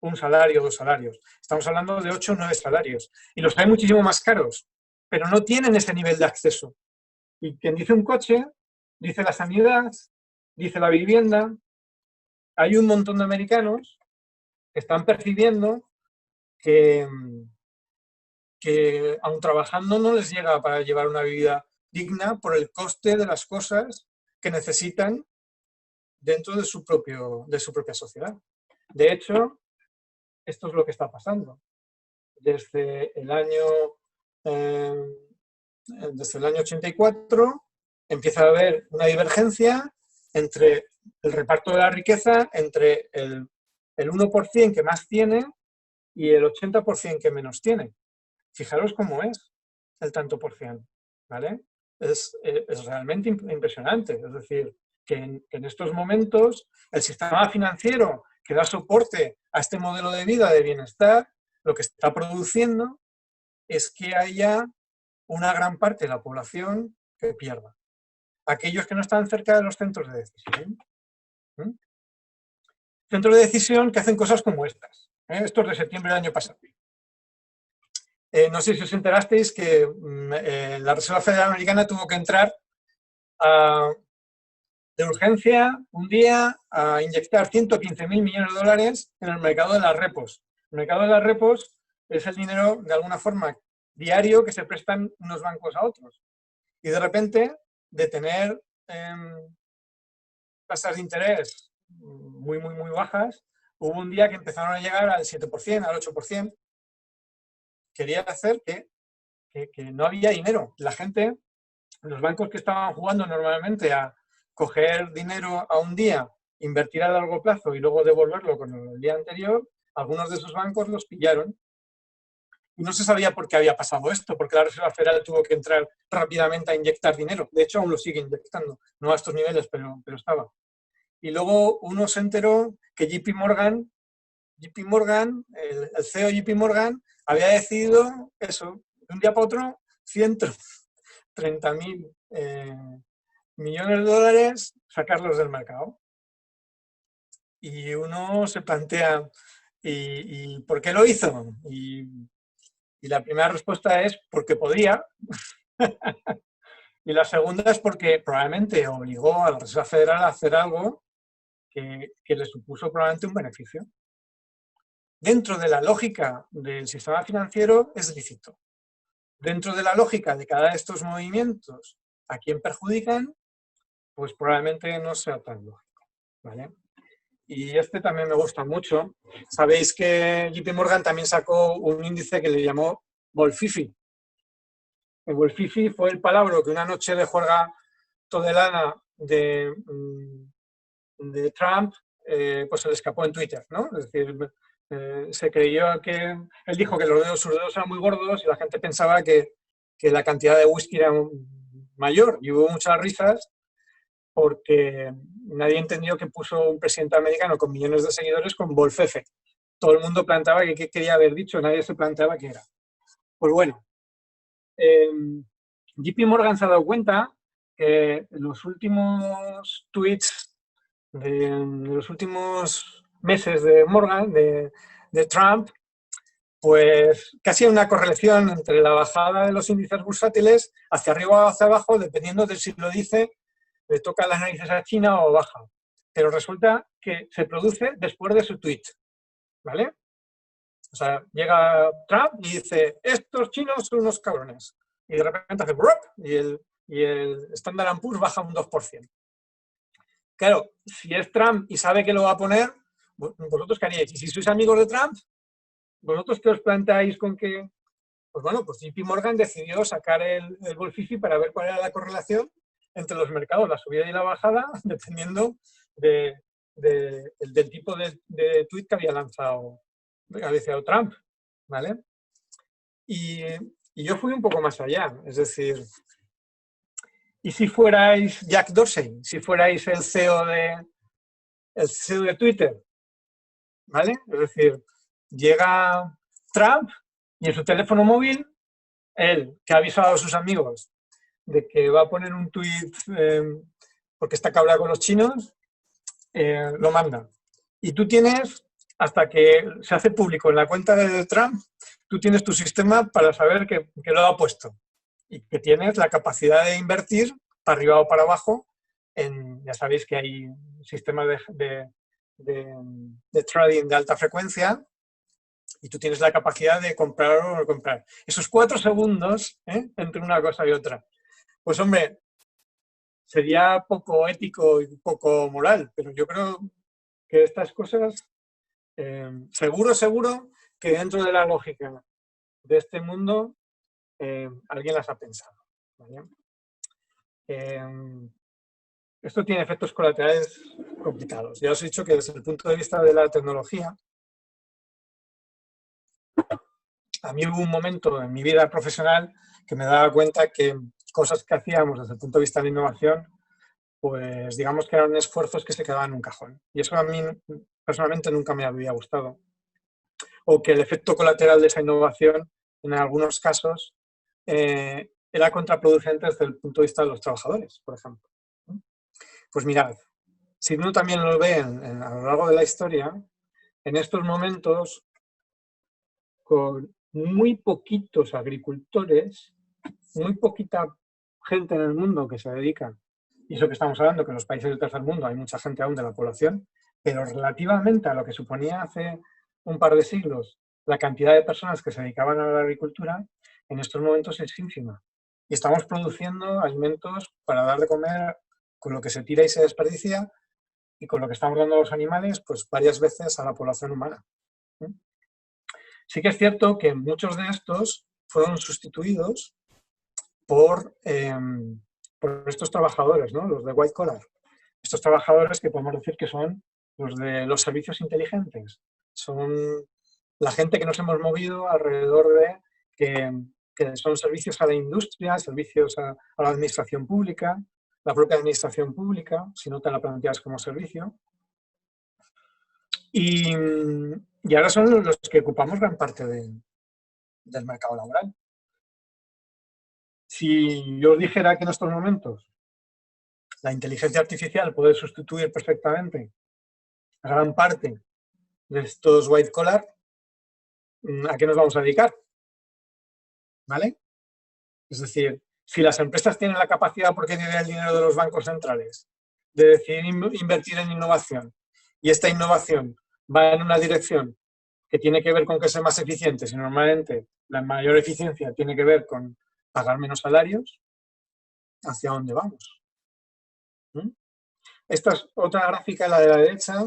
un salario o 2 salarios. Estamos hablando de 8 o 9 salarios. Y los hay muchísimo más caros, pero no tienen ese nivel de acceso. Y quien dice un coche, dice la sanidad, dice la vivienda. Hay un montón de americanos que están percibiendo que aun trabajando no les llega para llevar una vida digna por el coste de las cosas que necesitan dentro de su propia sociedad. De hecho, esto es lo que está pasando. Desde el año 84 empieza a haber una divergencia entre el reparto de la riqueza entre el 1% que más tiene y el 80% que menos tiene. Fijaros cómo es el tanto por ciento, ¿vale? Es realmente impresionante. Es decir, que en estos momentos el sistema financiero que da soporte a este modelo de vida de bienestar, lo que está produciendo es que haya una gran parte de la población que pierda. Aquellos que no están cerca de los centros de decisión. Centros de decisión que hacen cosas como estas. Estos de septiembre del año pasado. No sé si os enterasteis que la Reserva Federal Americana tuvo que entrar de urgencia un día a inyectar 115.000 millones de dólares en el mercado de las repos. El mercado de las repos es el dinero, de alguna forma, diario que se prestan unos bancos a otros. Y de repente, de tener tasas de interés muy bajas, hubo un día que empezaron a llegar al 7%, al 8%, quería hacer que no había dinero. La gente, los bancos que estaban jugando normalmente a coger dinero a un día, invertir a largo plazo y luego devolverlo con el día anterior, algunos de esos bancos los pillaron. Y no se sabía por qué había pasado esto, porque la Reserva Federal tuvo que entrar rápidamente a inyectar dinero. De hecho, aún lo sigue inyectando, no a estos niveles, pero estaba. Y luego uno se enteró que JP Morgan, el CEO JP Morgan, había decidido eso, de un día para otro, 130.000 millones de dólares, sacarlos del mercado. Y uno se plantea, ¿y por qué lo hizo? Y la primera respuesta es porque podía. Y la segunda es porque probablemente obligó a la Reserva Federal a hacer algo que le supuso probablemente un beneficio. Dentro de la lógica del sistema financiero es lícito. Dentro de la lógica de cada de estos movimientos a quién perjudican, pues probablemente no sea tan lógico, ¿vale? Y este también me gusta mucho. Sabéis que JP Morgan también sacó un índice que le llamó Bolfifi. El Bolfifi fue el palabra que una noche de juerga todelana de Trump pues se le escapó en Twitter, ¿no? Es decir, se creyó que él dijo que sus dedos eran muy gordos y la gente pensaba que la cantidad de whisky era mayor, y hubo muchas risas porque nadie entendió que puso un presidente americano con millones de seguidores con Bolfefe. Todo el mundo planteaba que qué quería haber dicho, nadie se planteaba qué era. Pues bueno, JP Morgan se ha dado cuenta que los últimos tweets de los últimos meses de Morgan, de Trump, pues casi hay una correlación entre la bajada de los índices bursátiles hacia arriba o hacia abajo, dependiendo de si lo dice, le toca las narices a China o baja. Pero resulta que se produce después de su tweet, ¿vale? O sea, llega Trump y dice, estos chinos son unos cabrones. Y de repente hace ¡brup! Y el Standard & Poor's baja un 2%. Claro, si es Trump y sabe que lo va a poner, ¿vosotros qué haríais? Y si sois amigos de Trump, ¿vosotros qué os planteáis con que...? Pues bueno, pues JP Morgan decidió sacar el Bolfifi para ver cuál era la correlación entre los mercados, la subida y la bajada, dependiendo del tipo de tweet que había lanzado Trump, ¿vale? Y yo fui un poco más allá, es decir, ¿y si fuerais Jack Dorsey? Si fuerais el CEO de Twitter, ¿vale? Es decir, llega Trump y en su teléfono móvil, él, que ha avisado a sus amigos de que va a poner un tuit porque está cabreado con los chinos, lo manda. Y tú tienes, hasta que se hace público en la cuenta de Trump, tú tienes tu sistema para saber que lo ha puesto y que tienes la capacidad de invertir para arriba o para abajo. Ya sabéis que hay sistemas de trading de alta frecuencia y tú tienes la capacidad de comprar o no comprar. Esos 4 segundos entre una cosa y otra. Pues hombre, sería poco ético y poco moral, pero yo creo que estas cosas, seguro que dentro de la lógica de este mundo alguien las ha pensado, ¿vale? Esto tiene efectos colaterales complicados. Ya os he dicho que desde el punto de vista de la tecnología, a mí hubo un momento en mi vida profesional que me daba cuenta que cosas que hacíamos desde el punto de vista de la innovación, pues digamos que eran esfuerzos que se quedaban en un cajón. Y eso a mí personalmente nunca me había gustado. O que el efecto colateral de esa innovación, en algunos casos, era contraproducente desde el punto de vista de los trabajadores, por ejemplo. Pues mirad, si uno también lo ve a lo largo de la historia, en estos momentos, con muy poquitos agricultores, muy poquita gente en el mundo que se dedica, y eso que estamos hablando, que en los países del tercer mundo hay mucha gente aún de la población, pero relativamente a lo que suponía hace un par de siglos la cantidad de personas que se dedicaban a la agricultura, en estos momentos es ínfima. Y estamos produciendo alimentos para dar de comer con lo que se tira y se desperdicia y con lo que estamos dando a los animales, pues varias veces a la población humana. Sí que es cierto que muchos de estos fueron sustituidos por estos trabajadores, ¿no? Los de white collar. Estos trabajadores que podemos decir que son los de los servicios inteligentes. Son la gente que nos hemos movido alrededor de que son servicios a la industria, servicios a la administración pública, la propia administración pública, si no te la planteas como servicio. Y ahora son los que ocupamos gran parte del mercado laboral. Si yo os dijera que en estos momentos la inteligencia artificial puede sustituir perfectamente a gran parte de estos white collar, ¿a qué nos vamos a dedicar? ¿Vale? Es decir, si las empresas tienen la capacidad, porque tienen el dinero de los bancos centrales, de decidir invertir en innovación, y esta innovación va en una dirección que tiene que ver con que sea más eficientes, y normalmente la mayor eficiencia tiene que ver con pagar menos salarios, ¿hacia dónde vamos? Esta es otra gráfica, la de la derecha,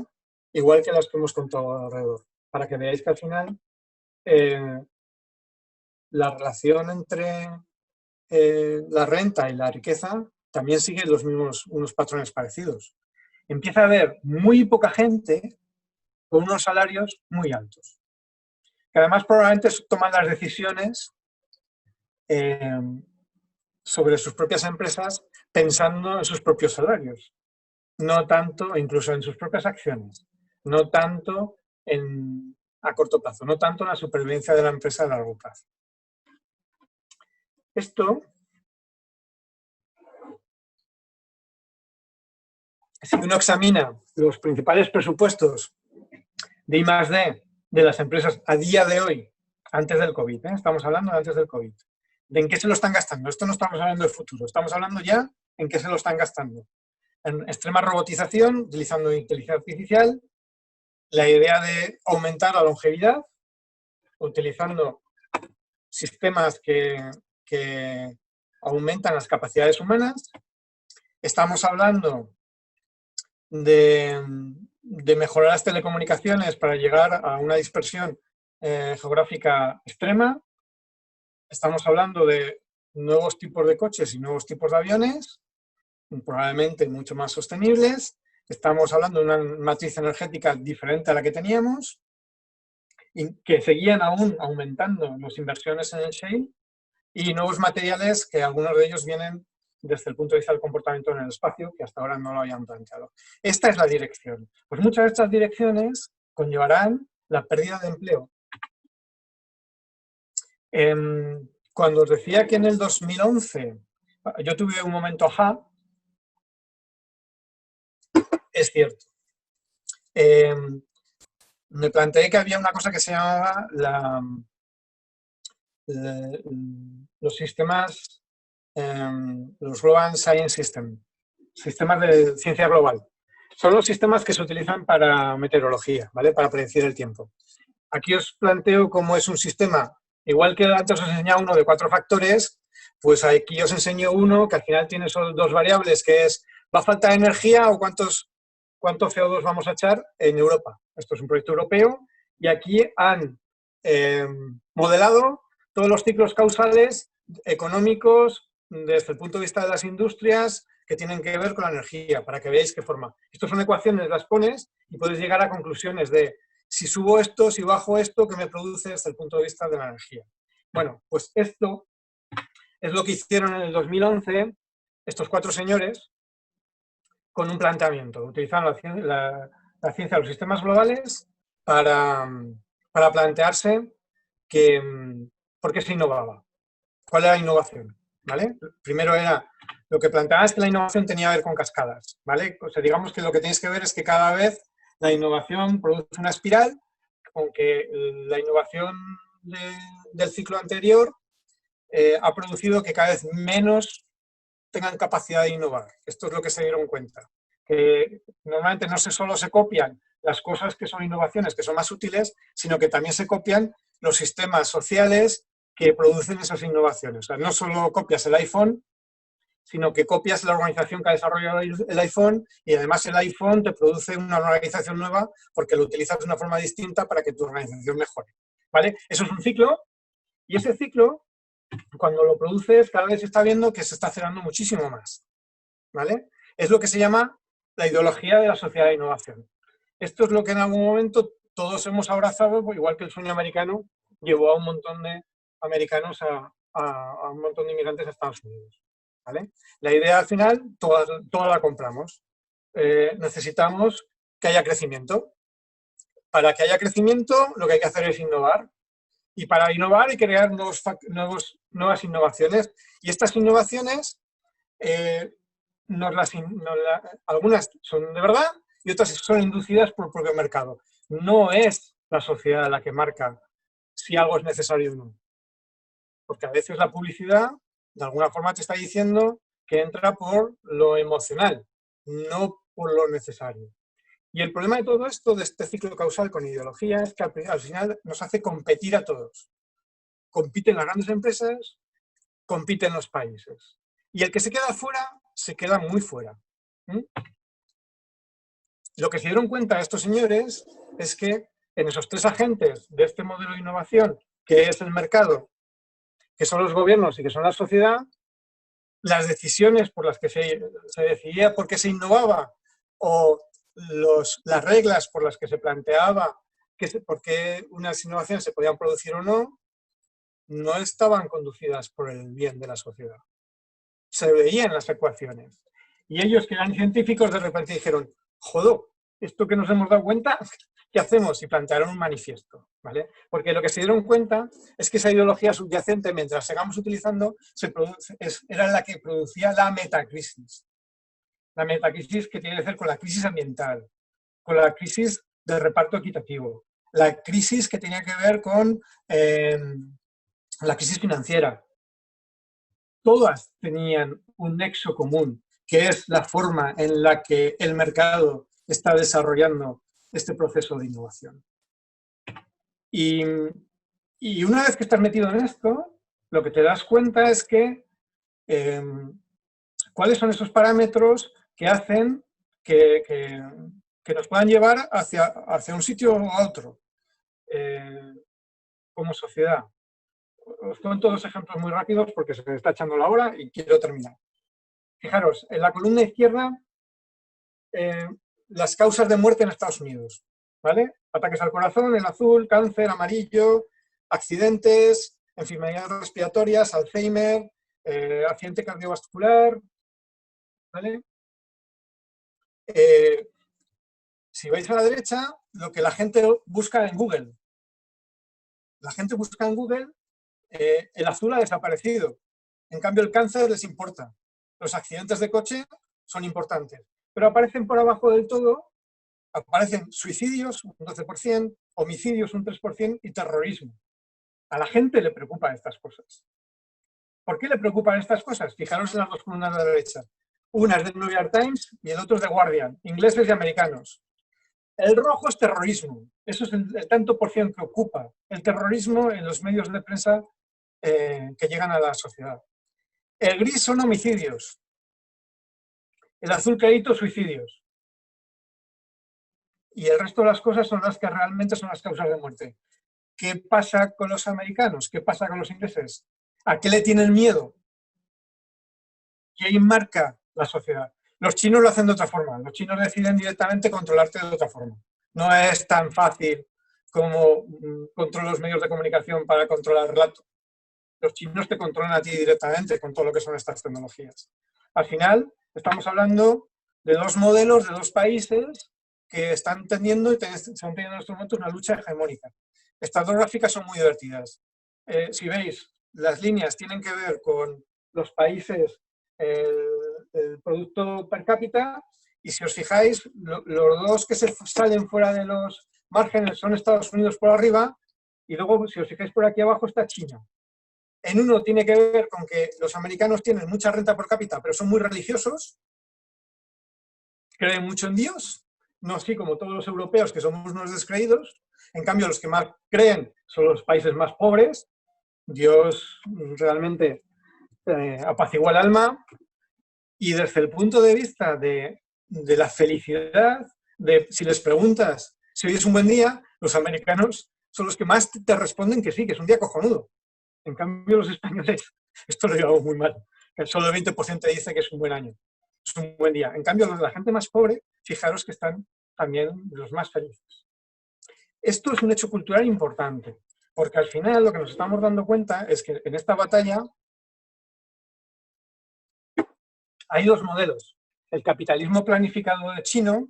igual que las que hemos contado alrededor, para que veáis que al final la relación entre la renta y la riqueza también sigue unos patrones parecidos. Empieza a haber muy poca gente con unos salarios muy altos, que además probablemente toman las decisiones sobre sus propias empresas pensando en sus propios salarios, no tanto, incluso en sus propias acciones, no tanto a corto plazo, no tanto en la supervivencia de la empresa a largo plazo. Esto, si uno examina los principales presupuestos de I+D de las empresas a día de hoy, antes del COVID, estamos hablando de antes del COVID, de en qué se lo están gastando. Esto no estamos hablando de futuro, estamos hablando ya en qué se lo están gastando. En extrema robotización, utilizando inteligencia artificial, la idea de aumentar la longevidad, utilizando sistemas que aumentan las capacidades humanas. Estamos hablando de mejorar las telecomunicaciones para llegar a una dispersión geográfica extrema. Estamos hablando de nuevos tipos de coches y nuevos tipos de aviones, probablemente mucho más sostenibles. Estamos hablando de una matriz energética diferente a la que teníamos, y que seguían aún aumentando las inversiones en el shale, y nuevos materiales que algunos de ellos vienen desde el punto de vista del comportamiento en el espacio, que hasta ahora no lo habían planteado. Esta es la dirección. Pues muchas de estas direcciones conllevarán la pérdida de empleo. Cuando os decía que en el 2011 yo tuve un momento ajá, es cierto. Me planteé que había una cosa que se llamaba los sistemas, los Global Science System, sistemas de ciencia global. Son los sistemas que se utilizan para meteorología, ¿vale? Para predecir el tiempo. Aquí os planteo cómo es un sistema, igual que antes os enseñaba uno de 4 factores, pues aquí os enseño uno que al final tiene solo 2 variables, que es, ¿va a faltar energía o cuánto CO2 vamos a echar en Europa? Esto es un proyecto europeo y aquí han modelado todos los ciclos causales económicos desde el punto de vista de las industrias que tienen que ver con la energía, para que veáis qué forma. Estas son ecuaciones, las pones y puedes llegar a conclusiones de si subo esto, si bajo esto, ¿qué me produce desde el punto de vista de la energía? Bueno, pues esto es lo que hicieron en el 2011 estos 4 señores con un planteamiento. Utilizaron la ciencia de los sistemas globales para plantearse por qué se innovaba. ¿Cuál era la innovación? ¿Vale? Primero era, lo que planteaba es que la innovación tenía que ver con cascadas, ¿vale? O sea, digamos que lo que tenéis que ver es que cada vez la innovación produce una espiral, con que la innovación del ciclo anterior ha producido que cada vez menos tengan capacidad de innovar. Esto es lo que se dieron cuenta. Que normalmente no solo se copian las cosas que son innovaciones, que son más útiles, sino que también se copian los sistemas sociales que producen esas innovaciones. O sea, no solo copias el iPhone, sino que copias la organización que ha desarrollado el iPhone y además el iPhone te produce una organización nueva porque lo utilizas de una forma distinta para que tu organización mejore. ¿vale? Eso es un ciclo, y ese ciclo, cuando lo produces, cada vez se está viendo que se está acelerando muchísimo más, ¿vale? Es lo que se llama la ideología de la sociedad de innovación. Esto es lo que en algún momento todos hemos abrazado, igual que el sueño americano llevó a un montón de americanos a un montón de inmigrantes a Estados Unidos, ¿vale? La idea al final, toda la compramos. Necesitamos que haya crecimiento. Para que haya crecimiento, lo que hay que hacer es innovar. Y para innovar hay que crear nuevas innovaciones. Y estas innovaciones, algunas son de verdad y otras son inducidas por el propio mercado. No es la sociedad la que marca si algo es necesario o no. Porque a veces la publicidad, de alguna forma, te está diciendo que entra por lo emocional, no por lo necesario. Y el problema de todo esto, de este ciclo causal con ideología, es que al final nos hace competir a todos. Compiten las grandes empresas, compiten los países. Y el que se queda fuera, se queda muy fuera. Lo que se dieron cuenta estos señores es que en esos tres agentes de este modelo de innovación, que es el mercado, que son los gobiernos y que son la sociedad, las decisiones por las que se decidía por qué se innovaba o las reglas por las que se planteaba por qué unas innovaciones se podían producir o no, no estaban conducidas por el bien de la sociedad. Se veían las ecuaciones. Y ellos, que eran científicos, de repente dijeron, joder, esto que nos hemos dado cuenta, ¿qué hacemos? Y plantearon un manifiesto, ¿vale? Porque lo que se dieron cuenta es que esa ideología subyacente, mientras sigamos utilizando, era la que producía la metacrisis. La metacrisis que tiene que ver con la crisis ambiental, con la crisis de reparto equitativo, la crisis que tenía que ver con la crisis financiera. Todas tenían un nexo común, que es la forma en la que el mercado está desarrollando este proceso de innovación. Y una vez que estás metido en esto, lo que te das cuenta es que cuáles son esos parámetros que hacen que nos puedan llevar hacia un sitio u otro como sociedad. Os cuento dos ejemplos muy rápidos porque se me está echando la hora y quiero terminar. Fijaros, en la columna izquierda, las causas de muerte en Estados Unidos, ¿vale? Ataques al corazón en azul, cáncer, amarillo, accidentes, enfermedades respiratorias, Alzheimer, accidente cardiovascular, ¿vale? Si vais a la derecha, lo que la gente busca en Google. La gente busca en Google, el azul ha desaparecido. En cambio, el cáncer les importa. Los accidentes de coche son importantes. Pero aparecen por abajo del todo, aparecen suicidios, un 12%, homicidios, un 3%, y terrorismo. A la gente le preocupan estas cosas. ¿Por qué le preocupan estas cosas? Fijaros en las dos columnas de la derecha. Una es del New York Times y el otro es de Guardian, ingleses y americanos. El rojo es terrorismo. Eso es el tanto por ciento que ocupa el terrorismo en los medios de prensa que llegan a la sociedad. El gris son homicidios. El azul clarito, suicidios. Y el resto de las cosas son las que realmente son las causas de muerte. ¿Qué pasa con los americanos? ¿Qué pasa con los ingleses? ¿A qué le tienen miedo? ¿Quién marca la sociedad? Los chinos lo hacen de otra forma. Los chinos deciden directamente controlarte de otra forma. No es tan fácil como controlar los medios de comunicación para controlar el relato. Los chinos te controlan a ti directamente con todo lo que son estas tecnologías. Al final, estamos hablando de dos modelos de dos países que están teniendo y están teniendo en estos momentos una lucha hegemónica. Estas dos gráficas son muy divertidas. Si veis, las líneas tienen que ver con los países, el producto per cápita, y si os fijáis, los dos que se salen fuera de los márgenes son Estados Unidos por arriba, y luego, si os fijáis por aquí abajo, está China. En uno tiene que ver con que los americanos tienen mucha renta per cápita, pero son muy religiosos, creen mucho en Dios, no así como todos los europeos, que somos unos descreídos. En cambio, los que más creen son los países más pobres. Dios realmente apacigua el alma. Y desde el punto de vista de la felicidad, si les preguntas si hoy es un buen día, los americanos son los que más te responden que sí, que es un día cojonudo. En cambio, los españoles, esto lo llevamos muy mal, que solo el 20% dice que es un buen año, es un buen día. En cambio, los de la gente más pobre, fijaros que están también los más felices. Esto es un hecho cultural importante, porque al final lo que nos estamos dando cuenta es que en esta batalla hay dos modelos. El capitalismo planificado chino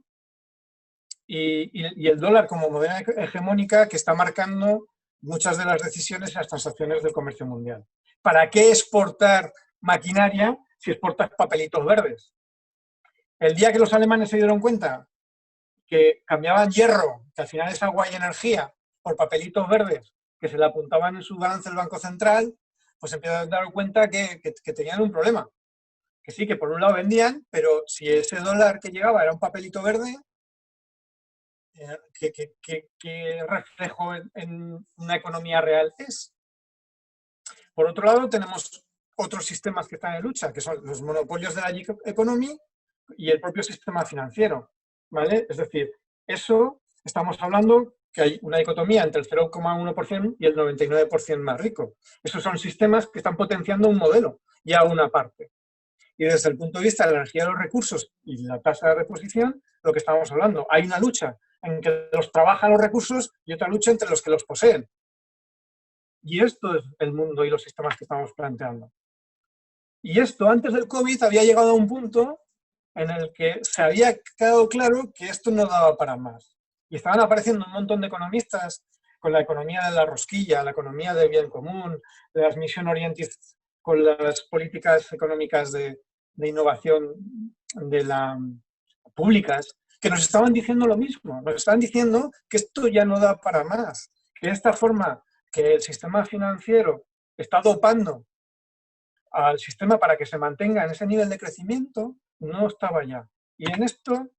y el dólar como moneda hegemónica que está marcando muchas de las decisiones y las transacciones del comercio mundial. ¿Para qué exportar maquinaria si exportas papelitos verdes? El día que los alemanes se dieron cuenta que cambiaban hierro, que al final es agua y energía, por papelitos verdes que se le apuntaban en su balance del Banco Central, pues empezaron a dar cuenta que tenían un problema. Que sí, que por un lado vendían, pero si ese dólar que llegaba era un papelito verde, ¿qué reflejo en una economía real es? Por otro lado, tenemos otros sistemas que están en lucha, que son los monopolios de la gig economy y el propio sistema financiero, ¿vale? Es decir, eso estamos hablando que hay una dicotomía entre el 0,1% y el 99% más rico. Esos son sistemas que están potenciando un modelo y a una parte. Y desde el punto de vista de la energía de los recursos y la tasa de reposición, lo que estamos hablando, hay una lucha en que los trabajan los recursos y otra lucha entre los que los poseen. Y esto es el mundo y los sistemas que estamos planteando. Y esto, antes del COVID, había llegado a un punto en el que se había quedado claro que esto no daba para más. Y estaban apareciendo un montón de economistas con la economía de la rosquilla, la economía del bien común, de las mission oriented, con las políticas económicas de innovación públicas, que nos estaban diciendo lo mismo. Nos estaban diciendo que esto ya no da para más, que esta forma que el sistema financiero está dopando al sistema para que se mantenga en ese nivel de crecimiento, no estaba ya. Y en esto,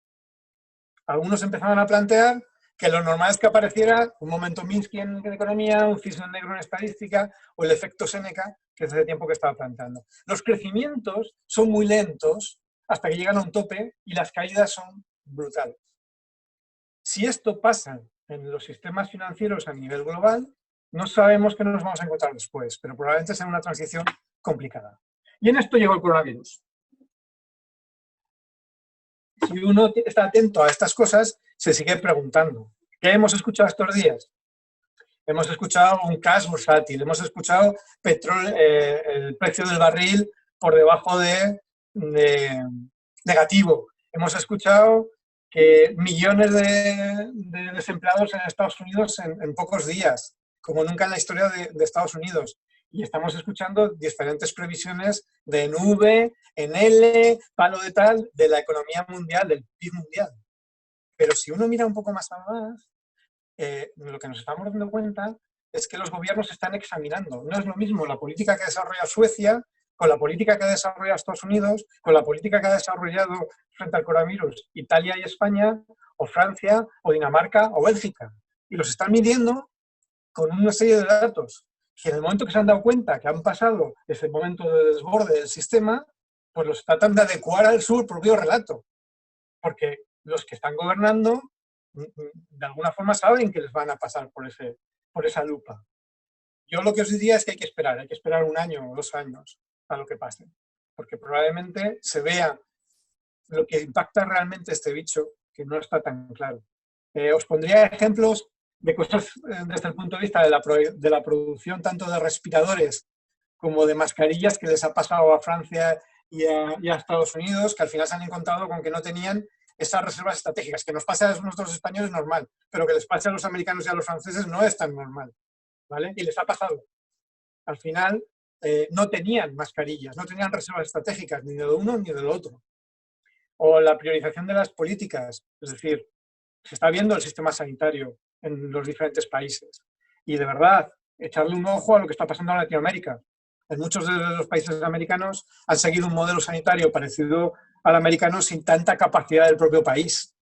algunos empezaban a plantear que lo normal es que apareciera un momento Minsky en economía, un cisne negro en estadística o el efecto Séneca, que es hace tiempo que estaba planteando. Los crecimientos son muy lentos hasta que llegan a un tope y las caídas son brutales. Si esto pasa en los sistemas financieros a nivel global, no sabemos qué nos vamos a encontrar después, pero probablemente sea una transición complicada. Y en esto llegó el coronavirus. Si uno está atento a estas cosas, se sigue preguntando, ¿qué hemos escuchado estos días? Hemos escuchado un cash bursátil, hemos escuchado el precio del barril por debajo de negativo, hemos escuchado que millones de desempleados en Estados Unidos en pocos días, como nunca en la historia de Estados Unidos. Y estamos escuchando diferentes previsiones de en V, en L, palo de tal, de la economía mundial, del PIB mundial. Pero si uno mira un poco más atrás, lo que nos estamos dando cuenta es que los gobiernos están examinando. No es lo mismo la política que desarrolla Suecia con la política que ha desarrollado Estados Unidos, con la política que ha desarrollado frente al coronavirus Italia y España, o Francia, o Dinamarca, o Bélgica. Y los están midiendo con una serie de datos que en el momento que se han dado cuenta que han pasado ese momento de desborde del sistema, pues los tratan de adecuar al su propio relato. Porque los que están gobernando, de alguna forma saben que les van a pasar por esa lupa. Yo lo que os diría es que hay que esperar un año o 2 años a lo que pase. Porque probablemente se vea lo que impacta realmente este bicho, que no está tan claro. Os pondría ejemplos de cosas desde el punto de vista de la producción tanto de respiradores como de mascarillas que les ha pasado a Francia y a Estados Unidos, que al final se han encontrado con que no tenían esas reservas estratégicas. Que nos pasa a nosotros españoles normal, pero que les pase a los americanos y a los franceses no es tan normal, ¿vale? Y les ha pasado. Al final no tenían mascarillas, no tenían reservas estratégicas, ni de lo uno ni de lo otro. O la priorización de las políticas, es decir, se está viendo el sistema sanitario en los diferentes países. Y de verdad, echarle un ojo a lo que está pasando en Latinoamérica. En muchos de los países americanos han seguido un modelo sanitario parecido al americano sin tanta capacidad del propio país.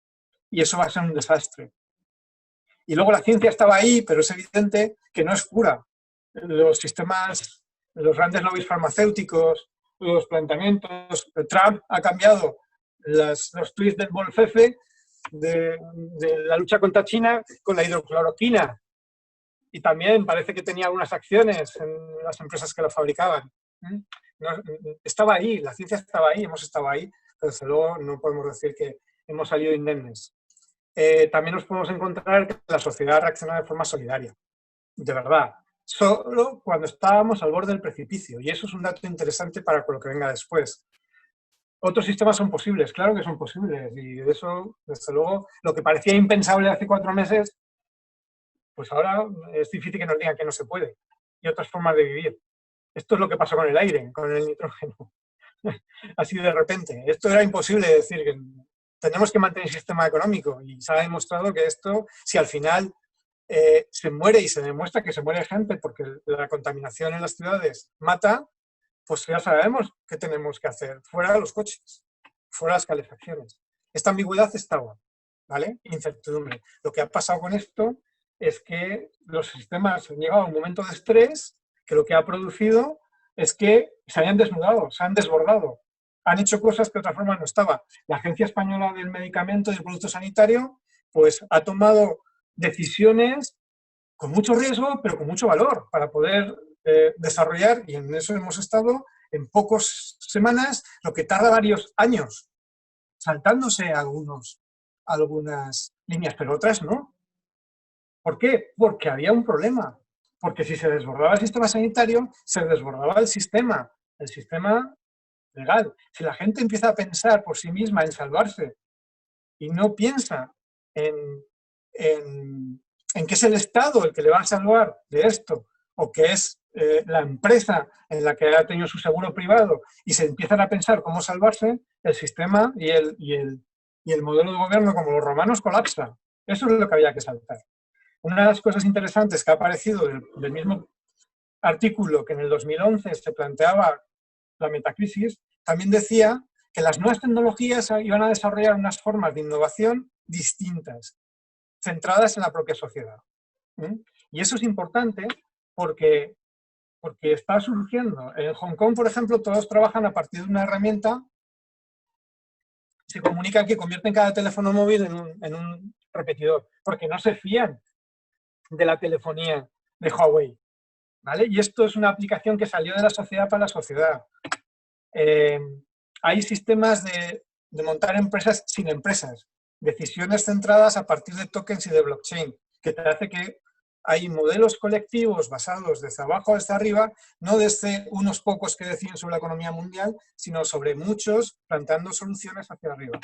Y eso va a ser un desastre. Y luego la ciencia estaba ahí, pero es evidente que no es pura. Los sistemas, los grandes lobbies farmacéuticos, los planteamientos. Trump ha cambiado los tweets del Bolfefe de la lucha contra China con la hidrocloroquina. y también parece que tenía algunas acciones en las empresas que lo fabricaban. No, estaba ahí, la ciencia estaba ahí, hemos estado ahí, pero desde luego no podemos decir que hemos salido indemnes. También nos podemos encontrar que la sociedad reacciona de forma solidaria, de verdad, solo cuando estábamos al borde del precipicio, y eso es un dato interesante para lo que venga después. Otros sistemas son posibles, claro que son posibles, y de eso, desde luego, lo que parecía impensable hace 4 meses, pues ahora es difícil que nos digan que no se puede, y otras formas de vivir. Esto es lo que pasó con el aire, con el nitrógeno. Así de repente. Esto era imposible decir que tenemos que mantener el sistema económico, y se ha demostrado que esto, si al final se muere y se demuestra que se muere gente porque la contaminación en las ciudades mata, pues ya sabemos qué tenemos que hacer. Fuera los coches, fuera las calefacciones. Esta ambigüedad estaba, ¿vale? Incertidumbre. Lo que ha pasado con esto es que los sistemas han llegado a un momento de estrés que lo que ha producido es que se hayan desnudado, se han desbordado, han hecho cosas que de otra forma no estaba. La Agencia Española del Medicamento y del Producto Sanitario pues ha tomado decisiones con mucho riesgo, pero con mucho valor para poder desarrollar, y en eso hemos estado en pocas semanas, lo que tarda varios años, saltándose algunas líneas, pero otras no. ¿Por qué? Porque había un problema. Porque si se desbordaba el sistema sanitario, se desbordaba el sistema legal. Si la gente empieza a pensar por sí misma en salvarse y no piensa en que es el Estado el que le va a salvar de esto, o que es la empresa en la que ha tenido su seguro privado, y se empiezan a pensar cómo salvarse, el sistema y el modelo de gobierno como los romanos colapsa. Eso es lo que había que saltar. Una de las cosas interesantes que ha aparecido del mismo artículo que en el 2011 se planteaba la metacrisis, también decía que las nuevas tecnologías iban a desarrollar unas formas de innovación distintas, centradas en la propia sociedad. Y eso es importante porque está surgiendo. En Hong Kong, por ejemplo, todos trabajan a partir de una herramienta, se comunican que convierten cada teléfono móvil en un repetidor, porque no se fían de la telefonía de Huawei, ¿vale? Y esto es una aplicación que salió de la sociedad para la sociedad. Hay sistemas de montar empresas sin empresas, decisiones centradas a partir de tokens y de blockchain, que te hace que hay modelos colectivos basados desde abajo hasta arriba, no desde unos pocos que deciden sobre la economía mundial, sino sobre muchos planteando soluciones hacia arriba.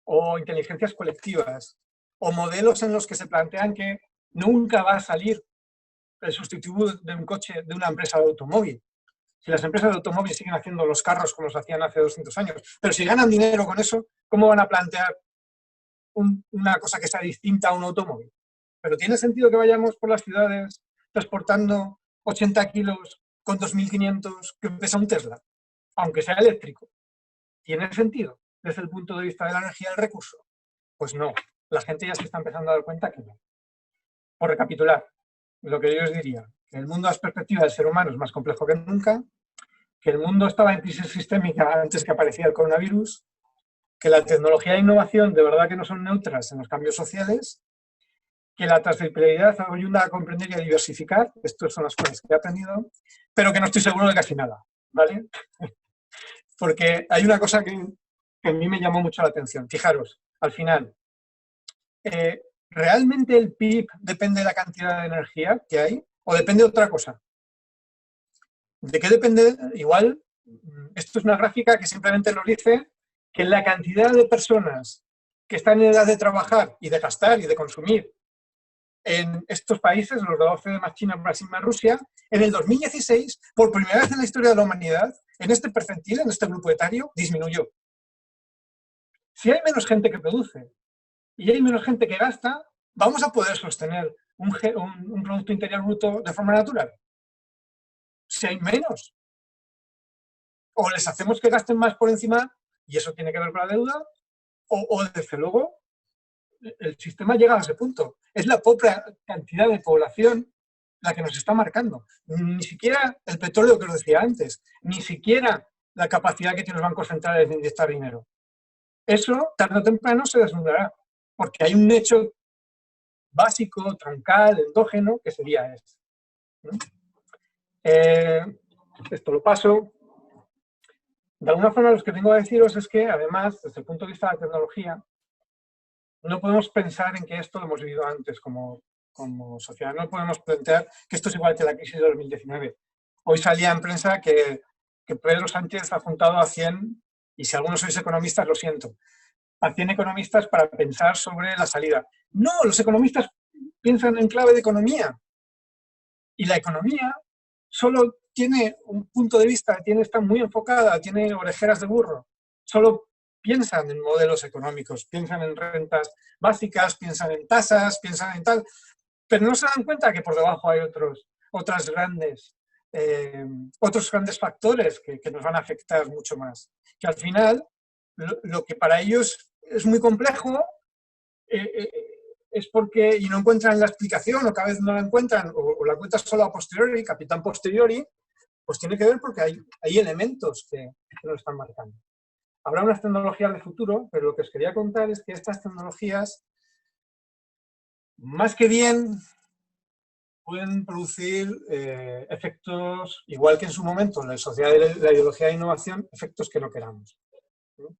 O inteligencias colectivas, o modelos en los que se plantean que nunca va a salir el sustituto de un coche de una empresa de automóvil. Si las empresas de automóviles siguen haciendo los carros como los hacían hace 200 años, pero si ganan dinero con eso, ¿cómo van a plantear una cosa que sea distinta a un automóvil? Pero ¿tiene sentido que vayamos por las ciudades transportando 80 kilos con 2.500 que pesa un Tesla, aunque sea eléctrico? ¿Tiene sentido desde el punto de vista de la energía del recurso? Pues no, la gente ya se está empezando a dar cuenta que no. Por recapitular, lo que yo os diría, que el mundo a las perspectivas del ser humano es más complejo que nunca, que el mundo estaba en crisis sistémica antes que apareciera el coronavirus, que la tecnología e innovación de verdad que no son neutras en los cambios sociales, que la transversalidad ayuda a comprender y a diversificar, estas son las cosas que he aprendido, pero que no estoy seguro de casi nada, ¿vale? Porque hay una cosa que a mí me llamó mucho la atención. Fijaros, al final, ¿realmente el PIB depende de la cantidad de energía que hay o depende de otra cosa? ¿De qué depende? Igual, esto es una gráfica que simplemente nos dice que la cantidad de personas que están en edad de trabajar y de gastar y de consumir en estos países, los de la OCDE más China, Brasil más Rusia, en el 2016, por primera vez en la historia de la humanidad, en este percentil, en este grupo etario, disminuyó. Si hay menos gente que produce y hay menos gente que gasta, ¿vamos a poder sostener un Producto Interior Bruto de forma natural? Si hay menos. O les hacemos que gasten más por encima, y eso tiene que ver con la deuda, o desde luego el sistema llega a ese punto. Es la propia cantidad de población la que nos está marcando. Ni siquiera el petróleo que os decía antes, ni siquiera la capacidad que tienen los bancos centrales de inyectar dinero. Eso, tarde o temprano, se desnudará, porque hay un hecho básico, troncal, endógeno, que sería este, ¿no? Esto lo paso. De alguna forma, lo que vengo a deciros es que, además, desde el punto de vista de la tecnología, no podemos pensar en que esto lo hemos vivido antes como sociedad. No podemos plantear que esto es igual que la crisis de 2019. Hoy salía en prensa que Pedro Sánchez ha juntado a 100, y si algunos sois economistas, lo siento, a 100 economistas para pensar sobre la salida. No, los economistas piensan en clave de economía. Y la economía solo tiene un punto de vista, está muy enfocada, tiene orejeras de burro. Solo piensan en modelos económicos, piensan en rentas básicas, piensan en tasas, piensan en tal, pero no se dan cuenta que por debajo hay otros grandes factores que nos van a afectar mucho más. Que al final, lo que para ellos es muy complejo, es porque, y no encuentran la explicación, o cada vez no la encuentran, o la encuentran solo a posteriori, capitán posteriori, pues tiene que ver porque hay elementos que lo están marcando. Habrá unas tecnologías de futuro, pero lo que os quería contar es que estas tecnologías, más que bien, pueden producir efectos, igual que en su momento en la sociedad de la ideología de innovación, efectos que no queramos, ¿no?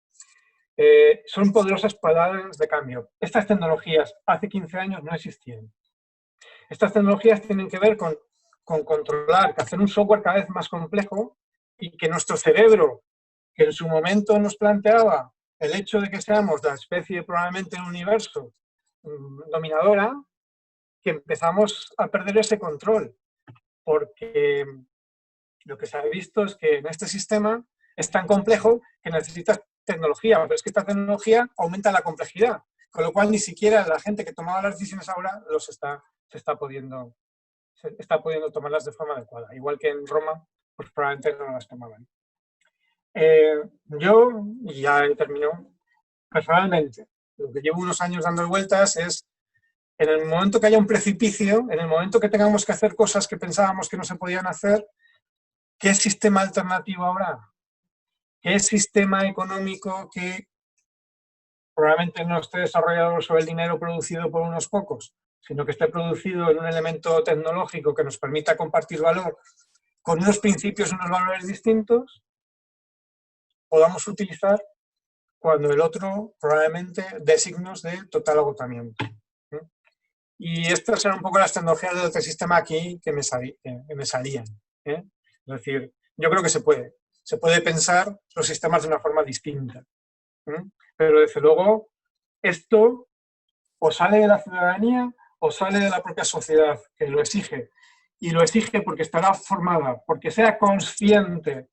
Son poderosas palabras de cambio. Estas tecnologías hace 15 años no existían. Estas tecnologías tienen que ver con controlar, que hacer un software cada vez más complejo y que nuestro cerebro, que en su momento nos planteaba el hecho de que seamos la especie probablemente en el universo dominadora, que empezamos a perder ese control, porque lo que se ha visto es que en este sistema es tan complejo que necesitas tecnología, pero es que esta tecnología aumenta la complejidad, con lo cual ni siquiera la gente que tomaba las decisiones ahora se está pudiendo tomarlas de forma adecuada. Igual que en Roma, pues probablemente no las tomaban. Yo, y ya termino, personalmente, lo que llevo unos años dando vueltas es, en el momento que haya un precipicio, en el momento que tengamos que hacer cosas que pensábamos que no se podían hacer, ¿qué sistema alternativo habrá? ¿Qué sistema económico que probablemente no esté desarrollado sobre el dinero producido por unos pocos, sino que esté producido en un elemento tecnológico que nos permita compartir valor con unos principios y unos valores distintos, podamos utilizar cuando el otro probablemente dé signos de total agotamiento? Y estas eran un poco las tecnologías del otro sistema aquí que me salían. Es decir, yo creo que se puede pensar los sistemas de una forma distinta. Pero desde luego, esto o sale de la ciudadanía o sale de la propia sociedad, que lo exige. Y lo exige porque estará formada, porque sea consciente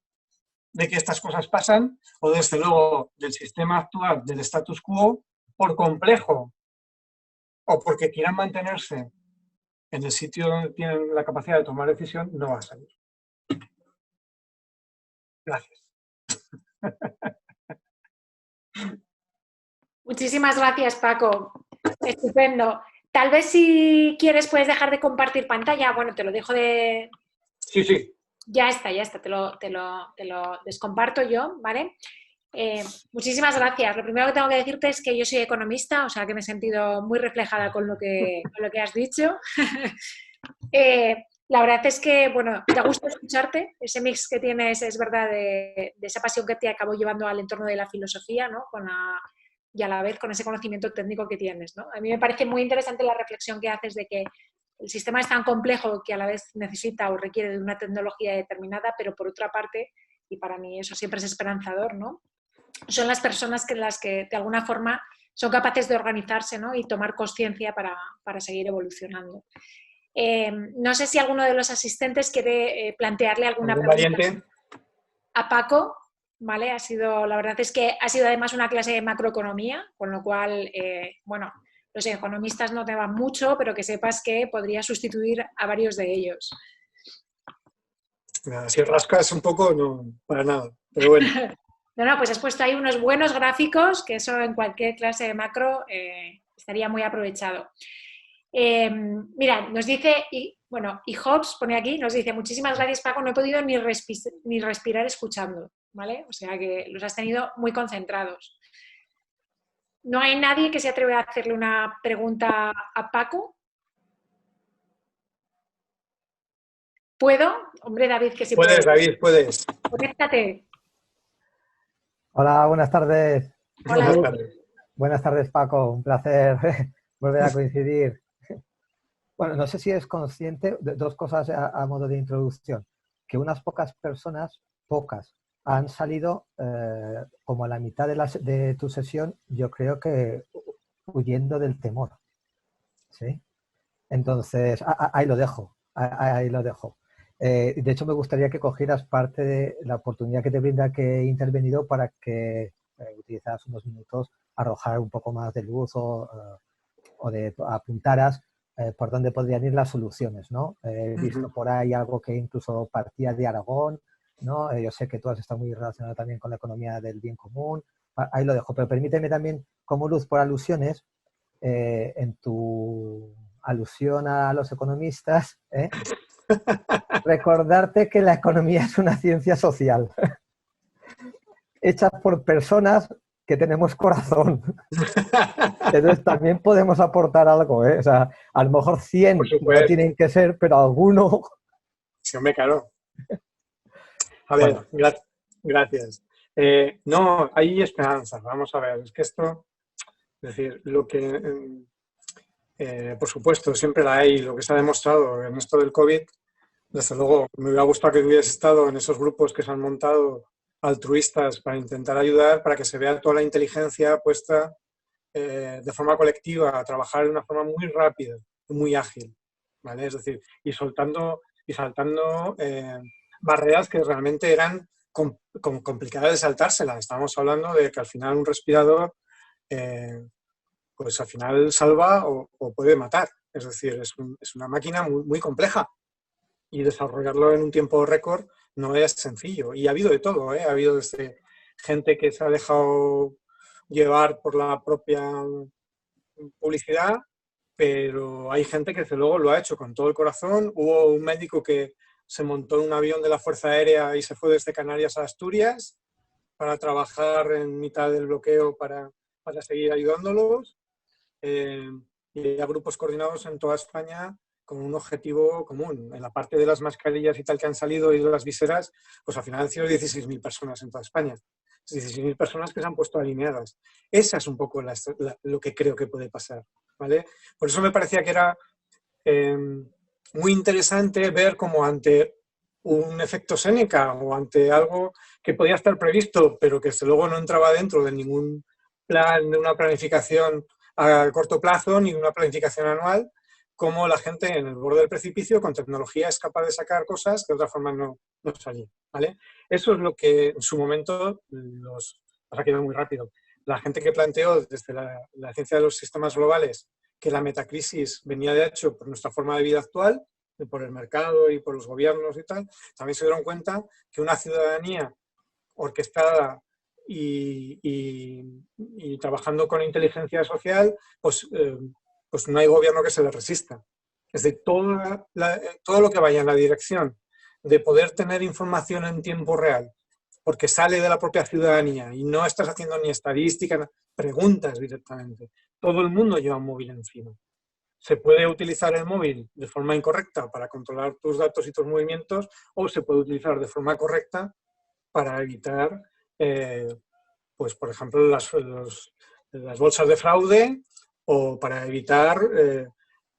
de que estas cosas pasan, o desde luego del sistema actual, del status quo, por complejo, o porque quieran mantenerse en el sitio donde tienen la capacidad de tomar decisión, no va a salir. Gracias. Muchísimas gracias, Paco. Estupendo. Tal vez si quieres puedes dejar de compartir pantalla. Bueno, te lo dejo de... Sí, sí. Ya está, te lo descomparto yo, ¿vale? Muchísimas gracias. Lo primero que tengo que decirte es que yo soy economista, o sea que me he sentido muy reflejada con lo que has dicho. La verdad es que, bueno, da gusto escucharte. Ese mix que tienes es verdad de esa pasión que te acabó llevando al entorno de la filosofía, ¿no? Y a la vez con ese conocimiento técnico que tienes, ¿no? A mí me parece muy interesante la reflexión que haces de que el sistema es tan complejo que a la vez necesita o requiere de una tecnología determinada, pero por otra parte, y para mí eso siempre es esperanzador, ¿no? Son las personas las que de alguna forma son capaces de organizarse, ¿no? Y tomar conciencia para seguir evolucionando. No sé si alguno de los asistentes quiere plantearle alguna pregunta a Paco, ¿vale? La verdad es que ha sido además una clase de macroeconomía, con lo cual, bueno, los economistas no te van mucho, pero que sepas que podría sustituir a varios de ellos. Si rascas un poco, no, para nada, pero bueno. No, pues has puesto ahí unos buenos gráficos, que eso en cualquier clase de macro estaría muy aprovechado. Mira, nos dice, y Hobbes pone aquí, nos dice, muchísimas gracias, Paco, no he podido ni respirar escuchando, ¿vale? O sea que los has tenido muy concentrados. ¿No hay nadie que se atreve a hacerle una pregunta a Paco? ¿Puedo? Hombre, David, que sí puede. Puedes, David, puedes. Conéctate. Hola, buenas tardes. Hola, Buenas David. tardes. Buenas tardes, Paco. Un placer volver a coincidir. Bueno, no sé si es consciente de dos cosas a modo de introducción. Que unas pocas personas, pocas, han salido como a la mitad de tu sesión, yo creo que huyendo del temor. ¿Sí? Entonces, ahí lo dejo. Ahí lo dejo. De hecho, me gustaría que cogieras parte de la oportunidad que te brinda que he intervenido para que utilizaras unos minutos a arrojar un poco más de luz o de apuntaras por dónde podrían ir las soluciones, ¿no? He visto por ahí algo que incluso partía de Aragón, ¿no? Yo sé que tú has estado muy relacionado también con la economía del bien común. Ahí lo dejo, pero permíteme también, como luz por alusiones, en tu alusión a los economistas, recordarte que la economía es una ciencia social, hecha por personas que tenemos corazón. Entonces también podemos aportar algo, ¿eh? O sea, a lo mejor 100 Por no supuesto. tienen que ser, pero alguno... Sí, hombre, claro. A Bueno, ver, gracias. No, hay esperanza. Vamos a ver, es que esto, es decir, lo que, por supuesto, siempre la hay. Lo que se ha demostrado en esto del COVID, desde luego, me hubiera gustado que hubieras estado en esos grupos que se han montado altruistas para intentar ayudar, para que se vea toda la inteligencia puesta de forma colectiva, a trabajar de una forma muy rápida, muy ágil, ¿vale? Es decir, y saltando barreras que realmente eran complicadas de saltárselas. Estamos hablando de que al final un respirador, pues al final salva o puede matar. Es decir, es una máquina muy compleja y desarrollarlo en un tiempo récord no es sencillo. Y ha habido de todo, ¿eh? Ha habido desde gente que se ha dejado llevar por la propia publicidad, pero hay gente que desde luego lo ha hecho con todo el corazón. Hubo un médico que se montó en un avión de la Fuerza Aérea y se fue desde Canarias a Asturias para trabajar en mitad del bloqueo para seguir ayudándolos. Y hay grupos coordinados en toda España con un objetivo común. En la parte de las mascarillas y tal que han salido y de las viseras, pues al final han sido 16.000 personas en toda España. 16.000 personas que se han puesto alineadas. Esa es un poco lo que creo que puede pasar, ¿vale? Por eso me parecía que era muy interesante ver cómo ante un efecto Séneca o ante algo que podía estar previsto, pero que desde luego no entraba dentro de ningún plan, de una planificación a corto plazo ni de una planificación anual, cómo la gente en el borde del precipicio con tecnología es capaz de sacar cosas que de otra forma no salían, ¿vale? Eso es lo que en su momento ha quedado muy rápido. La gente que planteó desde la ciencia de los sistemas globales que la metacrisis venía de hecho por nuestra forma de vida actual, por el mercado y por los gobiernos y tal, también se dieron cuenta que una ciudadanía orquestada y trabajando con inteligencia social, pues no hay gobierno que se le resista. Es decir, todo lo que vaya en la dirección de poder tener información en tiempo real, porque sale de la propia ciudadanía y no estás haciendo ni estadística, preguntas directamente. Todo el mundo lleva un móvil encima. Se puede utilizar el móvil de forma incorrecta para controlar tus datos y tus movimientos, o se puede utilizar de forma correcta para evitar, pues por ejemplo, las bolsas de fraude o para evitar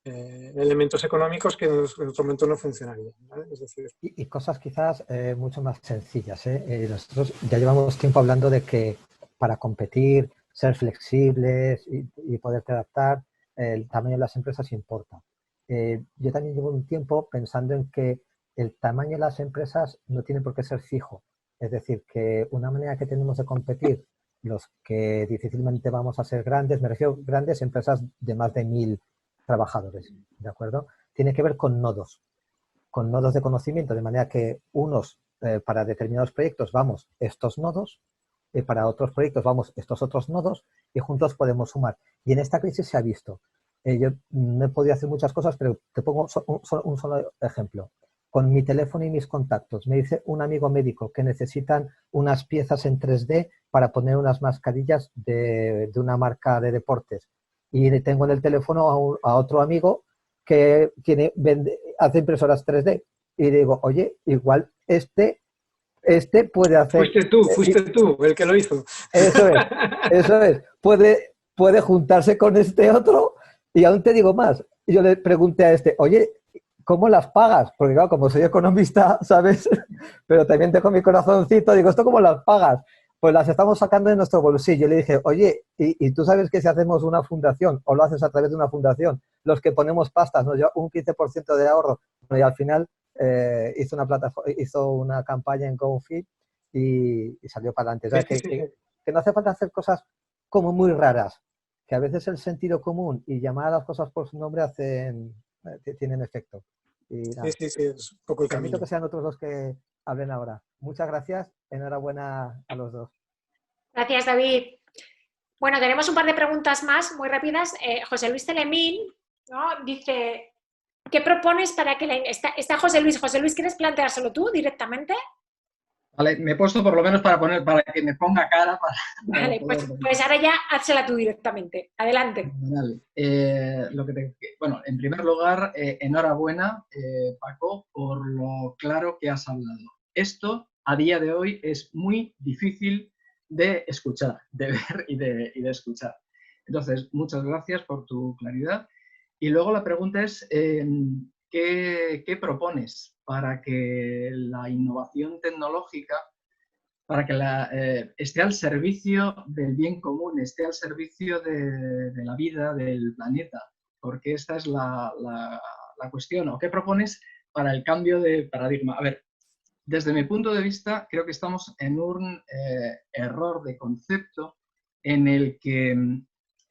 elementos económicos que en otro momento no funcionarían, ¿vale? Es decir, y cosas quizás mucho más sencillas, ¿eh? Nosotros ya llevamos tiempo hablando de que para competir, ser flexibles y poderte adaptar, el tamaño de las empresas importa. Yo también llevo un tiempo pensando en que el tamaño de las empresas no tiene por qué ser fijo. Es decir, que una manera que tenemos de competir, los que difícilmente vamos a ser grandes, me refiero a grandes empresas de más de 1.000 trabajadores, ¿de acuerdo? Tiene que ver con nodos de conocimiento, de manera que unos para determinados proyectos vamos estos nodos, y para otros proyectos vamos estos otros nodos y juntos podemos sumar. Y en esta crisis se ha visto. Yo no he podido hacer muchas cosas, pero te pongo un solo ejemplo. con mi teléfono y mis contactos. Me dice un amigo médico que necesitan unas piezas en 3D para poner unas mascarillas de una marca de deportes. Y le tengo en el teléfono a otro amigo que hace impresoras 3D. Y digo, oye, igual este puede hacer... Fuiste tú el que lo hizo. Eso es. Puede juntarse con este otro y aún te digo más. Yo le pregunté a este, oye, ¿cómo las pagas? Porque claro, como soy economista, ¿sabes? Pero también tengo mi corazoncito, digo, ¿esto cómo las pagas? Pues las estamos sacando de nuestro bolsillo. Le dije, oye, ¿y tú sabes que si hacemos una fundación o lo haces a través de una fundación, los que ponemos pastas nos lleva un 15% de ahorro? Bueno, y al final hizo una campaña en GoFit y salió para adelante. ¿Sabes? Que no hace falta hacer cosas como muy raras, que a veces el sentido común y llamar a las cosas por su nombre tienen efecto. Y nada, sí, es un poco el camino. Permito que sean otros los que hablen ahora. Muchas gracias, enhorabuena a los dos. Gracias, David. Bueno, tenemos un par de preguntas más, muy rápidas. José Luis Telemín, ¿no? Dice, ¿qué propones para que está José Luis? José Luis, ¿quieres planteárselo tú directamente? Vale, me he puesto por lo menos para que me ponga cara. Vale, pues ahora ya házela tú directamente. Adelante. Vale. Bueno, en primer lugar, enhorabuena, Paco, por lo claro que has hablado. Esto, a día de hoy, es muy difícil de escuchar, de ver y de escuchar. Entonces, muchas gracias por tu claridad. Y luego la pregunta es, ¿qué propones para que la innovación tecnológica, para que esté al servicio del bien común, esté al servicio de la vida, del planeta? Porque esta es la cuestión. ¿O qué propones para el cambio de paradigma? A ver, desde mi punto de vista, creo que estamos en un error de concepto en el que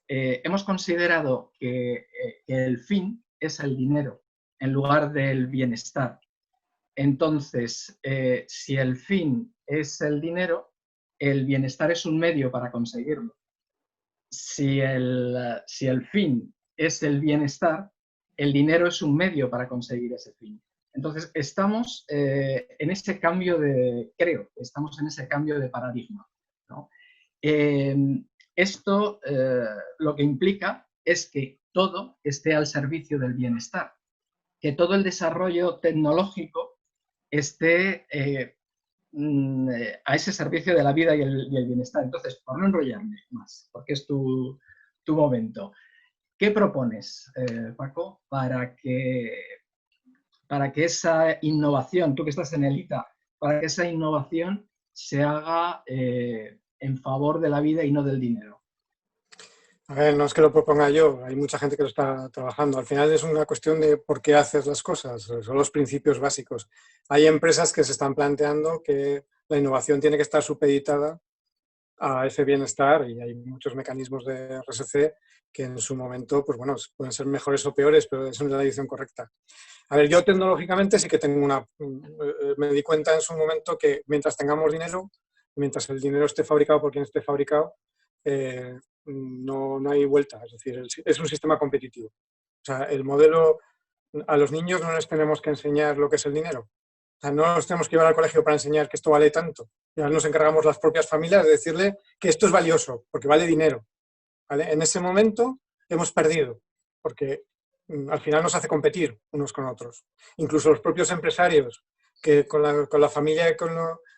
hemos considerado que el fin es el dinero en lugar del bienestar. Entonces, si el fin es el dinero, el bienestar es un medio para conseguirlo. Si el fin es el bienestar, el dinero es un medio para conseguir ese fin. Entonces, estamos en ese cambio estamos en ese cambio de paradigma, ¿no? Esto lo que implica es que todo esté al servicio del bienestar, que todo el desarrollo tecnológico esté a ese servicio de la vida y el bienestar. Entonces, por no enrollarme más, porque es tu momento, ¿qué propones, Paco, para que esa innovación, tú que estás en el ITA, para que esa innovación se haga en favor de la vida y no del dinero? A ver, no es que lo proponga yo, hay mucha gente que lo está trabajando. Al final es una cuestión de por qué haces las cosas, son los principios básicos. Hay empresas que se están planteando que la innovación tiene que estar supeditada a ese bienestar y hay muchos mecanismos de RSC que en su momento, pues bueno, pueden ser mejores o peores, pero eso no es la dirección correcta. A ver, yo tecnológicamente sí que tengo me di cuenta en su momento que mientras tengamos dinero, mientras el dinero esté fabricado por quien esté fabricado, no hay vuelta, es decir, es un sistema competitivo. O sea, el modelo, a los niños no les tenemos que enseñar lo que es el dinero. O sea, no nos tenemos que llevar al colegio para enseñar que esto vale tanto. Ya nos encargamos las propias familias de decirle que esto es valioso, porque vale dinero. ¿Vale? En ese momento hemos perdido, porque al final nos hace competir unos con otros. Incluso los propios empresarios, que con la familia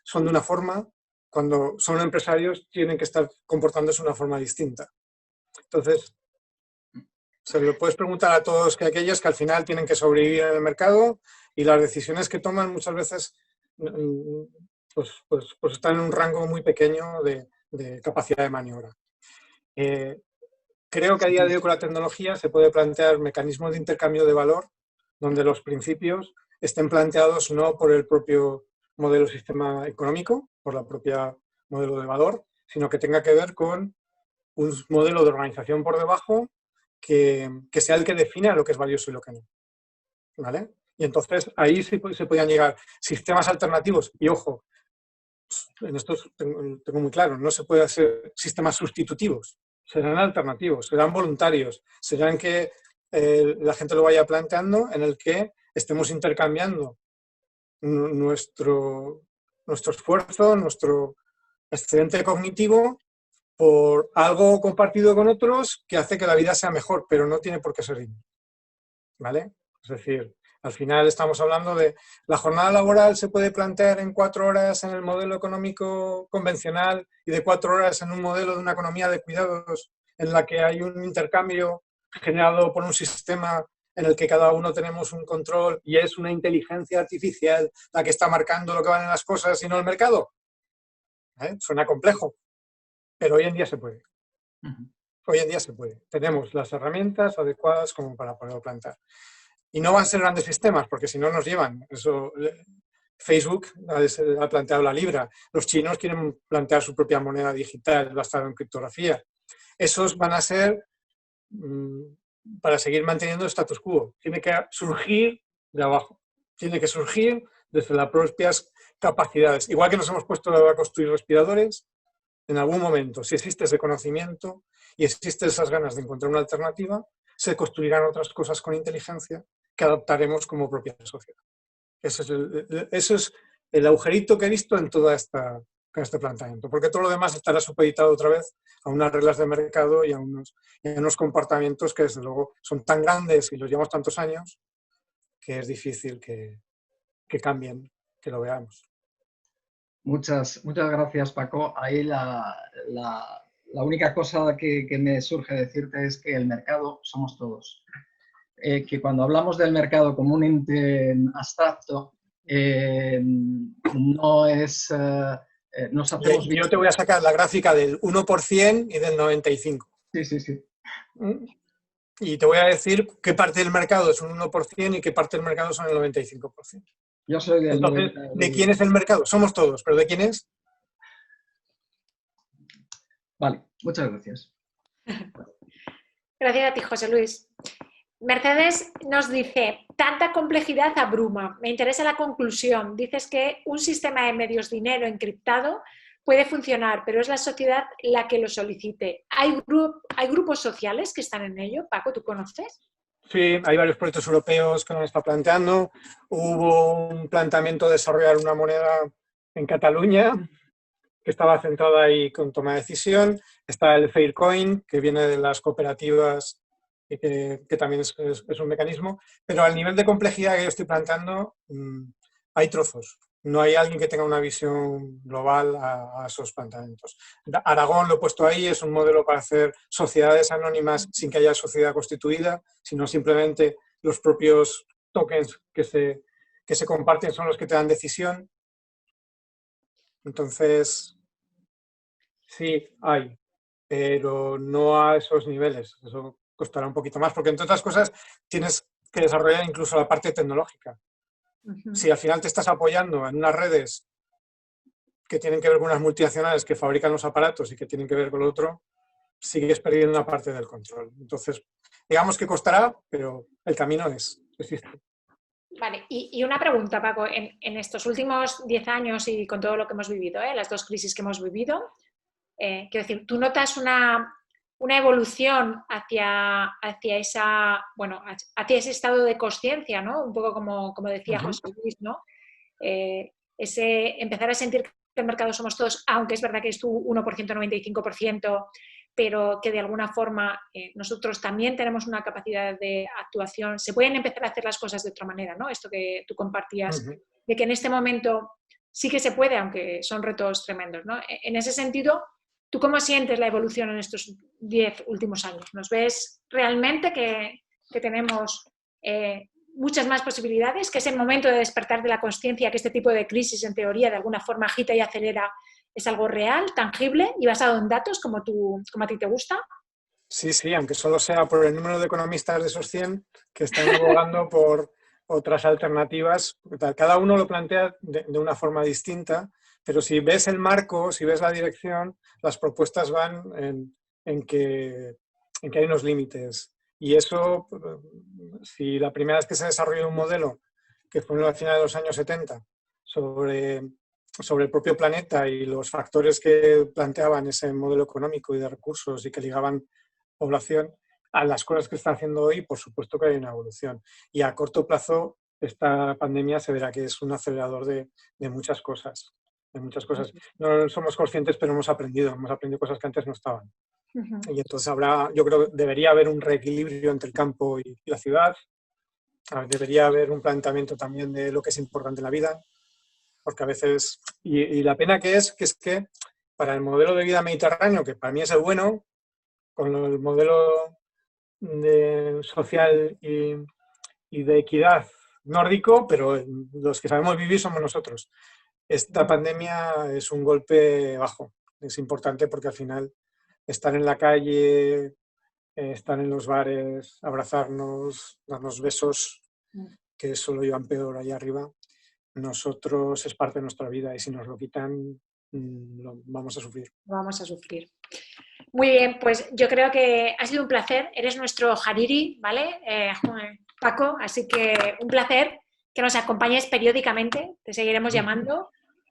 son de una forma, cuando son empresarios tienen que estar comportándose de una forma distinta. Entonces, se lo puedes preguntar a todos aquellos que al final tienen que sobrevivir en el mercado y las decisiones que toman muchas veces pues están en un rango muy pequeño de capacidad de maniobra. Creo que a día de hoy con la tecnología se puede plantear mecanismos de intercambio de valor donde los principios estén planteados no por el propio modelo sistema económico, por la propia modelo de valor, sino que tenga que ver con un modelo de organización por debajo que sea el que defina lo que es valioso y lo que no. ¿Vale? Y entonces ahí se podían llegar sistemas alternativos. Y ojo, en esto tengo muy claro, no se puede hacer sistemas sustitutivos. Serán alternativos, serán voluntarios, serán que la gente lo vaya planteando en el que estemos intercambiando nuestro esfuerzo, nuestro excedente cognitivo por algo compartido con otros que hace que la vida sea mejor, pero no tiene por qué ser digno, ¿vale? Es decir, al final estamos hablando de la jornada laboral se puede plantear en 4 horas en el modelo económico convencional y de 4 horas en un modelo de una economía de cuidados en la que hay un intercambio generado por un sistema en el que cada uno tenemos un control y es una inteligencia artificial la que está marcando lo que valen las cosas y no el mercado. Suena complejo, pero hoy en día se puede. Hoy en día se puede. Tenemos las herramientas adecuadas como para poderlo plantear. Y no van a ser grandes sistemas, porque si no nos llevan. Eso, Facebook ha planteado la libra. Los chinos quieren plantear su propia moneda digital basada en criptografía. Esos van a ser para seguir manteniendo el status quo. Tiene que surgir de abajo. Tiene que surgir desde las propias capacidades. Igual que nos hemos puesto a construir respiradores, en algún momento, si existe ese conocimiento y existen esas ganas de encontrar una alternativa, se construirán otras cosas con inteligencia que adoptaremos como propia sociedad. Eso es el agujerito que he visto en todo este planteamiento, porque todo lo demás estará supeditado otra vez a unas reglas de mercado y a unos comportamientos que desde luego son tan grandes y los llevamos tantos años que es difícil que cambien, que lo veamos. Muchas gracias, Paco. Ahí la única cosa que me surge decirte es que el mercado somos todos. Que cuando hablamos del mercado como un ente abstracto, no es... nos hacemos Yo te voy a sacar la gráfica del 1% y del 95%. Sí. Y te voy a decir qué parte del mercado es un 1% y qué parte del mercado son el 95%. Yo soy del Entonces, ¿de quién es el mercado? Somos todos, pero ¿de quién es? Vale, muchas gracias. Gracias a ti, José Luis. Mercedes nos dice, tanta complejidad abruma. Me interesa la conclusión. Dices que un sistema de medios dinero encriptado puede funcionar, pero es la sociedad la que lo solicite. ¿Hay grupos sociales que están en ello? Paco, ¿tú conoces? Sí, hay varios proyectos europeos que lo han estado planteando. Hubo un planteamiento de desarrollar una moneda en Cataluña que estaba centrada ahí con toma de decisión. Está el Faircoin, que viene de las cooperativas y que también es un mecanismo. Pero al nivel de complejidad que yo estoy planteando, hay trozos. No hay alguien que tenga una visión global a esos planteamientos. Aragón, lo he puesto ahí, es un modelo para hacer sociedades anónimas sin que haya sociedad constituida, sino simplemente los propios tokens que se comparten son los que te dan decisión. Entonces, sí, hay, pero no a esos niveles. Eso costará un poquito más, porque entre otras cosas tienes que desarrollar incluso la parte tecnológica. Si al final te estás apoyando en unas redes que tienen que ver con unas multinacionales que fabrican los aparatos y que tienen que ver con lo otro, sigues perdiendo una parte del control. Entonces, digamos que costará, pero el camino existe. Vale, y una pregunta, Paco. En estos últimos 10 años y con todo lo que hemos vivido, las 2 crisis que hemos vivido, quiero decir, ¿tú notas una evolución hacia ese estado de consciencia, ¿no? Un poco como decía José Luis, ¿no? Ese empezar a sentir que el mercado somos todos, aunque es verdad que es tu 1%, 95%, pero que de alguna forma nosotros también tenemos una capacidad de actuación. Se pueden empezar a hacer las cosas de otra manera, ¿no? Esto que tú compartías, de que en este momento sí que se puede, aunque son retos tremendos, ¿no? En ese sentido, ¿tú cómo sientes la evolución en estos 10 últimos años? ¿Nos ves realmente que tenemos muchas más posibilidades, que es el momento de despertar de la consciencia, que este tipo de crisis en teoría de alguna forma agita y acelera, es algo real, tangible y basado en datos como a ti te gusta? Sí, aunque solo sea por el número de economistas de esos 100 que están abogando por otras alternativas. Cada uno lo plantea de una forma distinta, pero si ves el marco, si ves la dirección, las propuestas van en que hay unos límites. Y eso, si la primera vez que se desarrolló un modelo, que fue al final de los años 70, sobre el propio planeta y los factores que planteaban ese modelo económico y de recursos y que ligaban población, a las cosas que está haciendo hoy, por supuesto que hay una evolución. Y a corto plazo esta pandemia se verá que es un acelerador de muchas cosas. De muchas cosas. No somos conscientes, pero hemos aprendido cosas que antes no estaban. Y entonces yo creo que debería haber un reequilibrio entre el campo y la ciudad. Debería haber un planteamiento también de lo que es importante en la vida, porque a veces, y la pena que es que para el modelo de vida mediterráneo, que para mí es el bueno, con el modelo social y de equidad nórdico, pero los que sabemos vivir somos nosotros. Esta pandemia es un golpe bajo. Es importante porque al final estar en la calle, estar en los bares, abrazarnos, darnos besos, que eso lo llevan peor allá arriba, nosotros es parte de nuestra vida y si nos lo quitan, vamos a sufrir. Vamos a sufrir. Muy bien, pues yo creo que ha sido un placer. Eres nuestro Hariri, ¿vale? Paco, así que un placer que nos acompañes periódicamente. Te seguiremos llamando.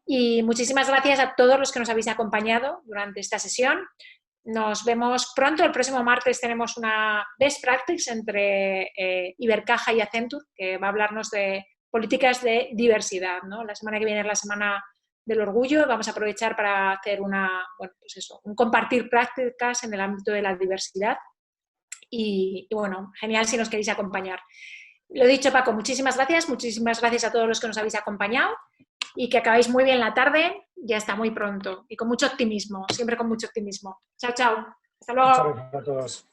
Y muchísimas gracias a todos los que nos habéis acompañado durante esta sesión. Nos vemos pronto. El próximo martes tenemos una best practice entre Ibercaja y Accenture, que va a hablarnos de políticas de diversidad, ¿no? La semana que viene es la semana del orgullo. Vamos a aprovechar para hacer un compartir prácticas en el ámbito de la diversidad. Y bueno, genial si nos queréis acompañar. Lo dicho, Paco, muchísimas gracias a todos los que nos habéis acompañado y que acabéis muy bien la tarde y hasta muy pronto. Y con mucho optimismo, siempre con mucho optimismo. Chao, chao. Hasta luego. Muchas gracias a todos.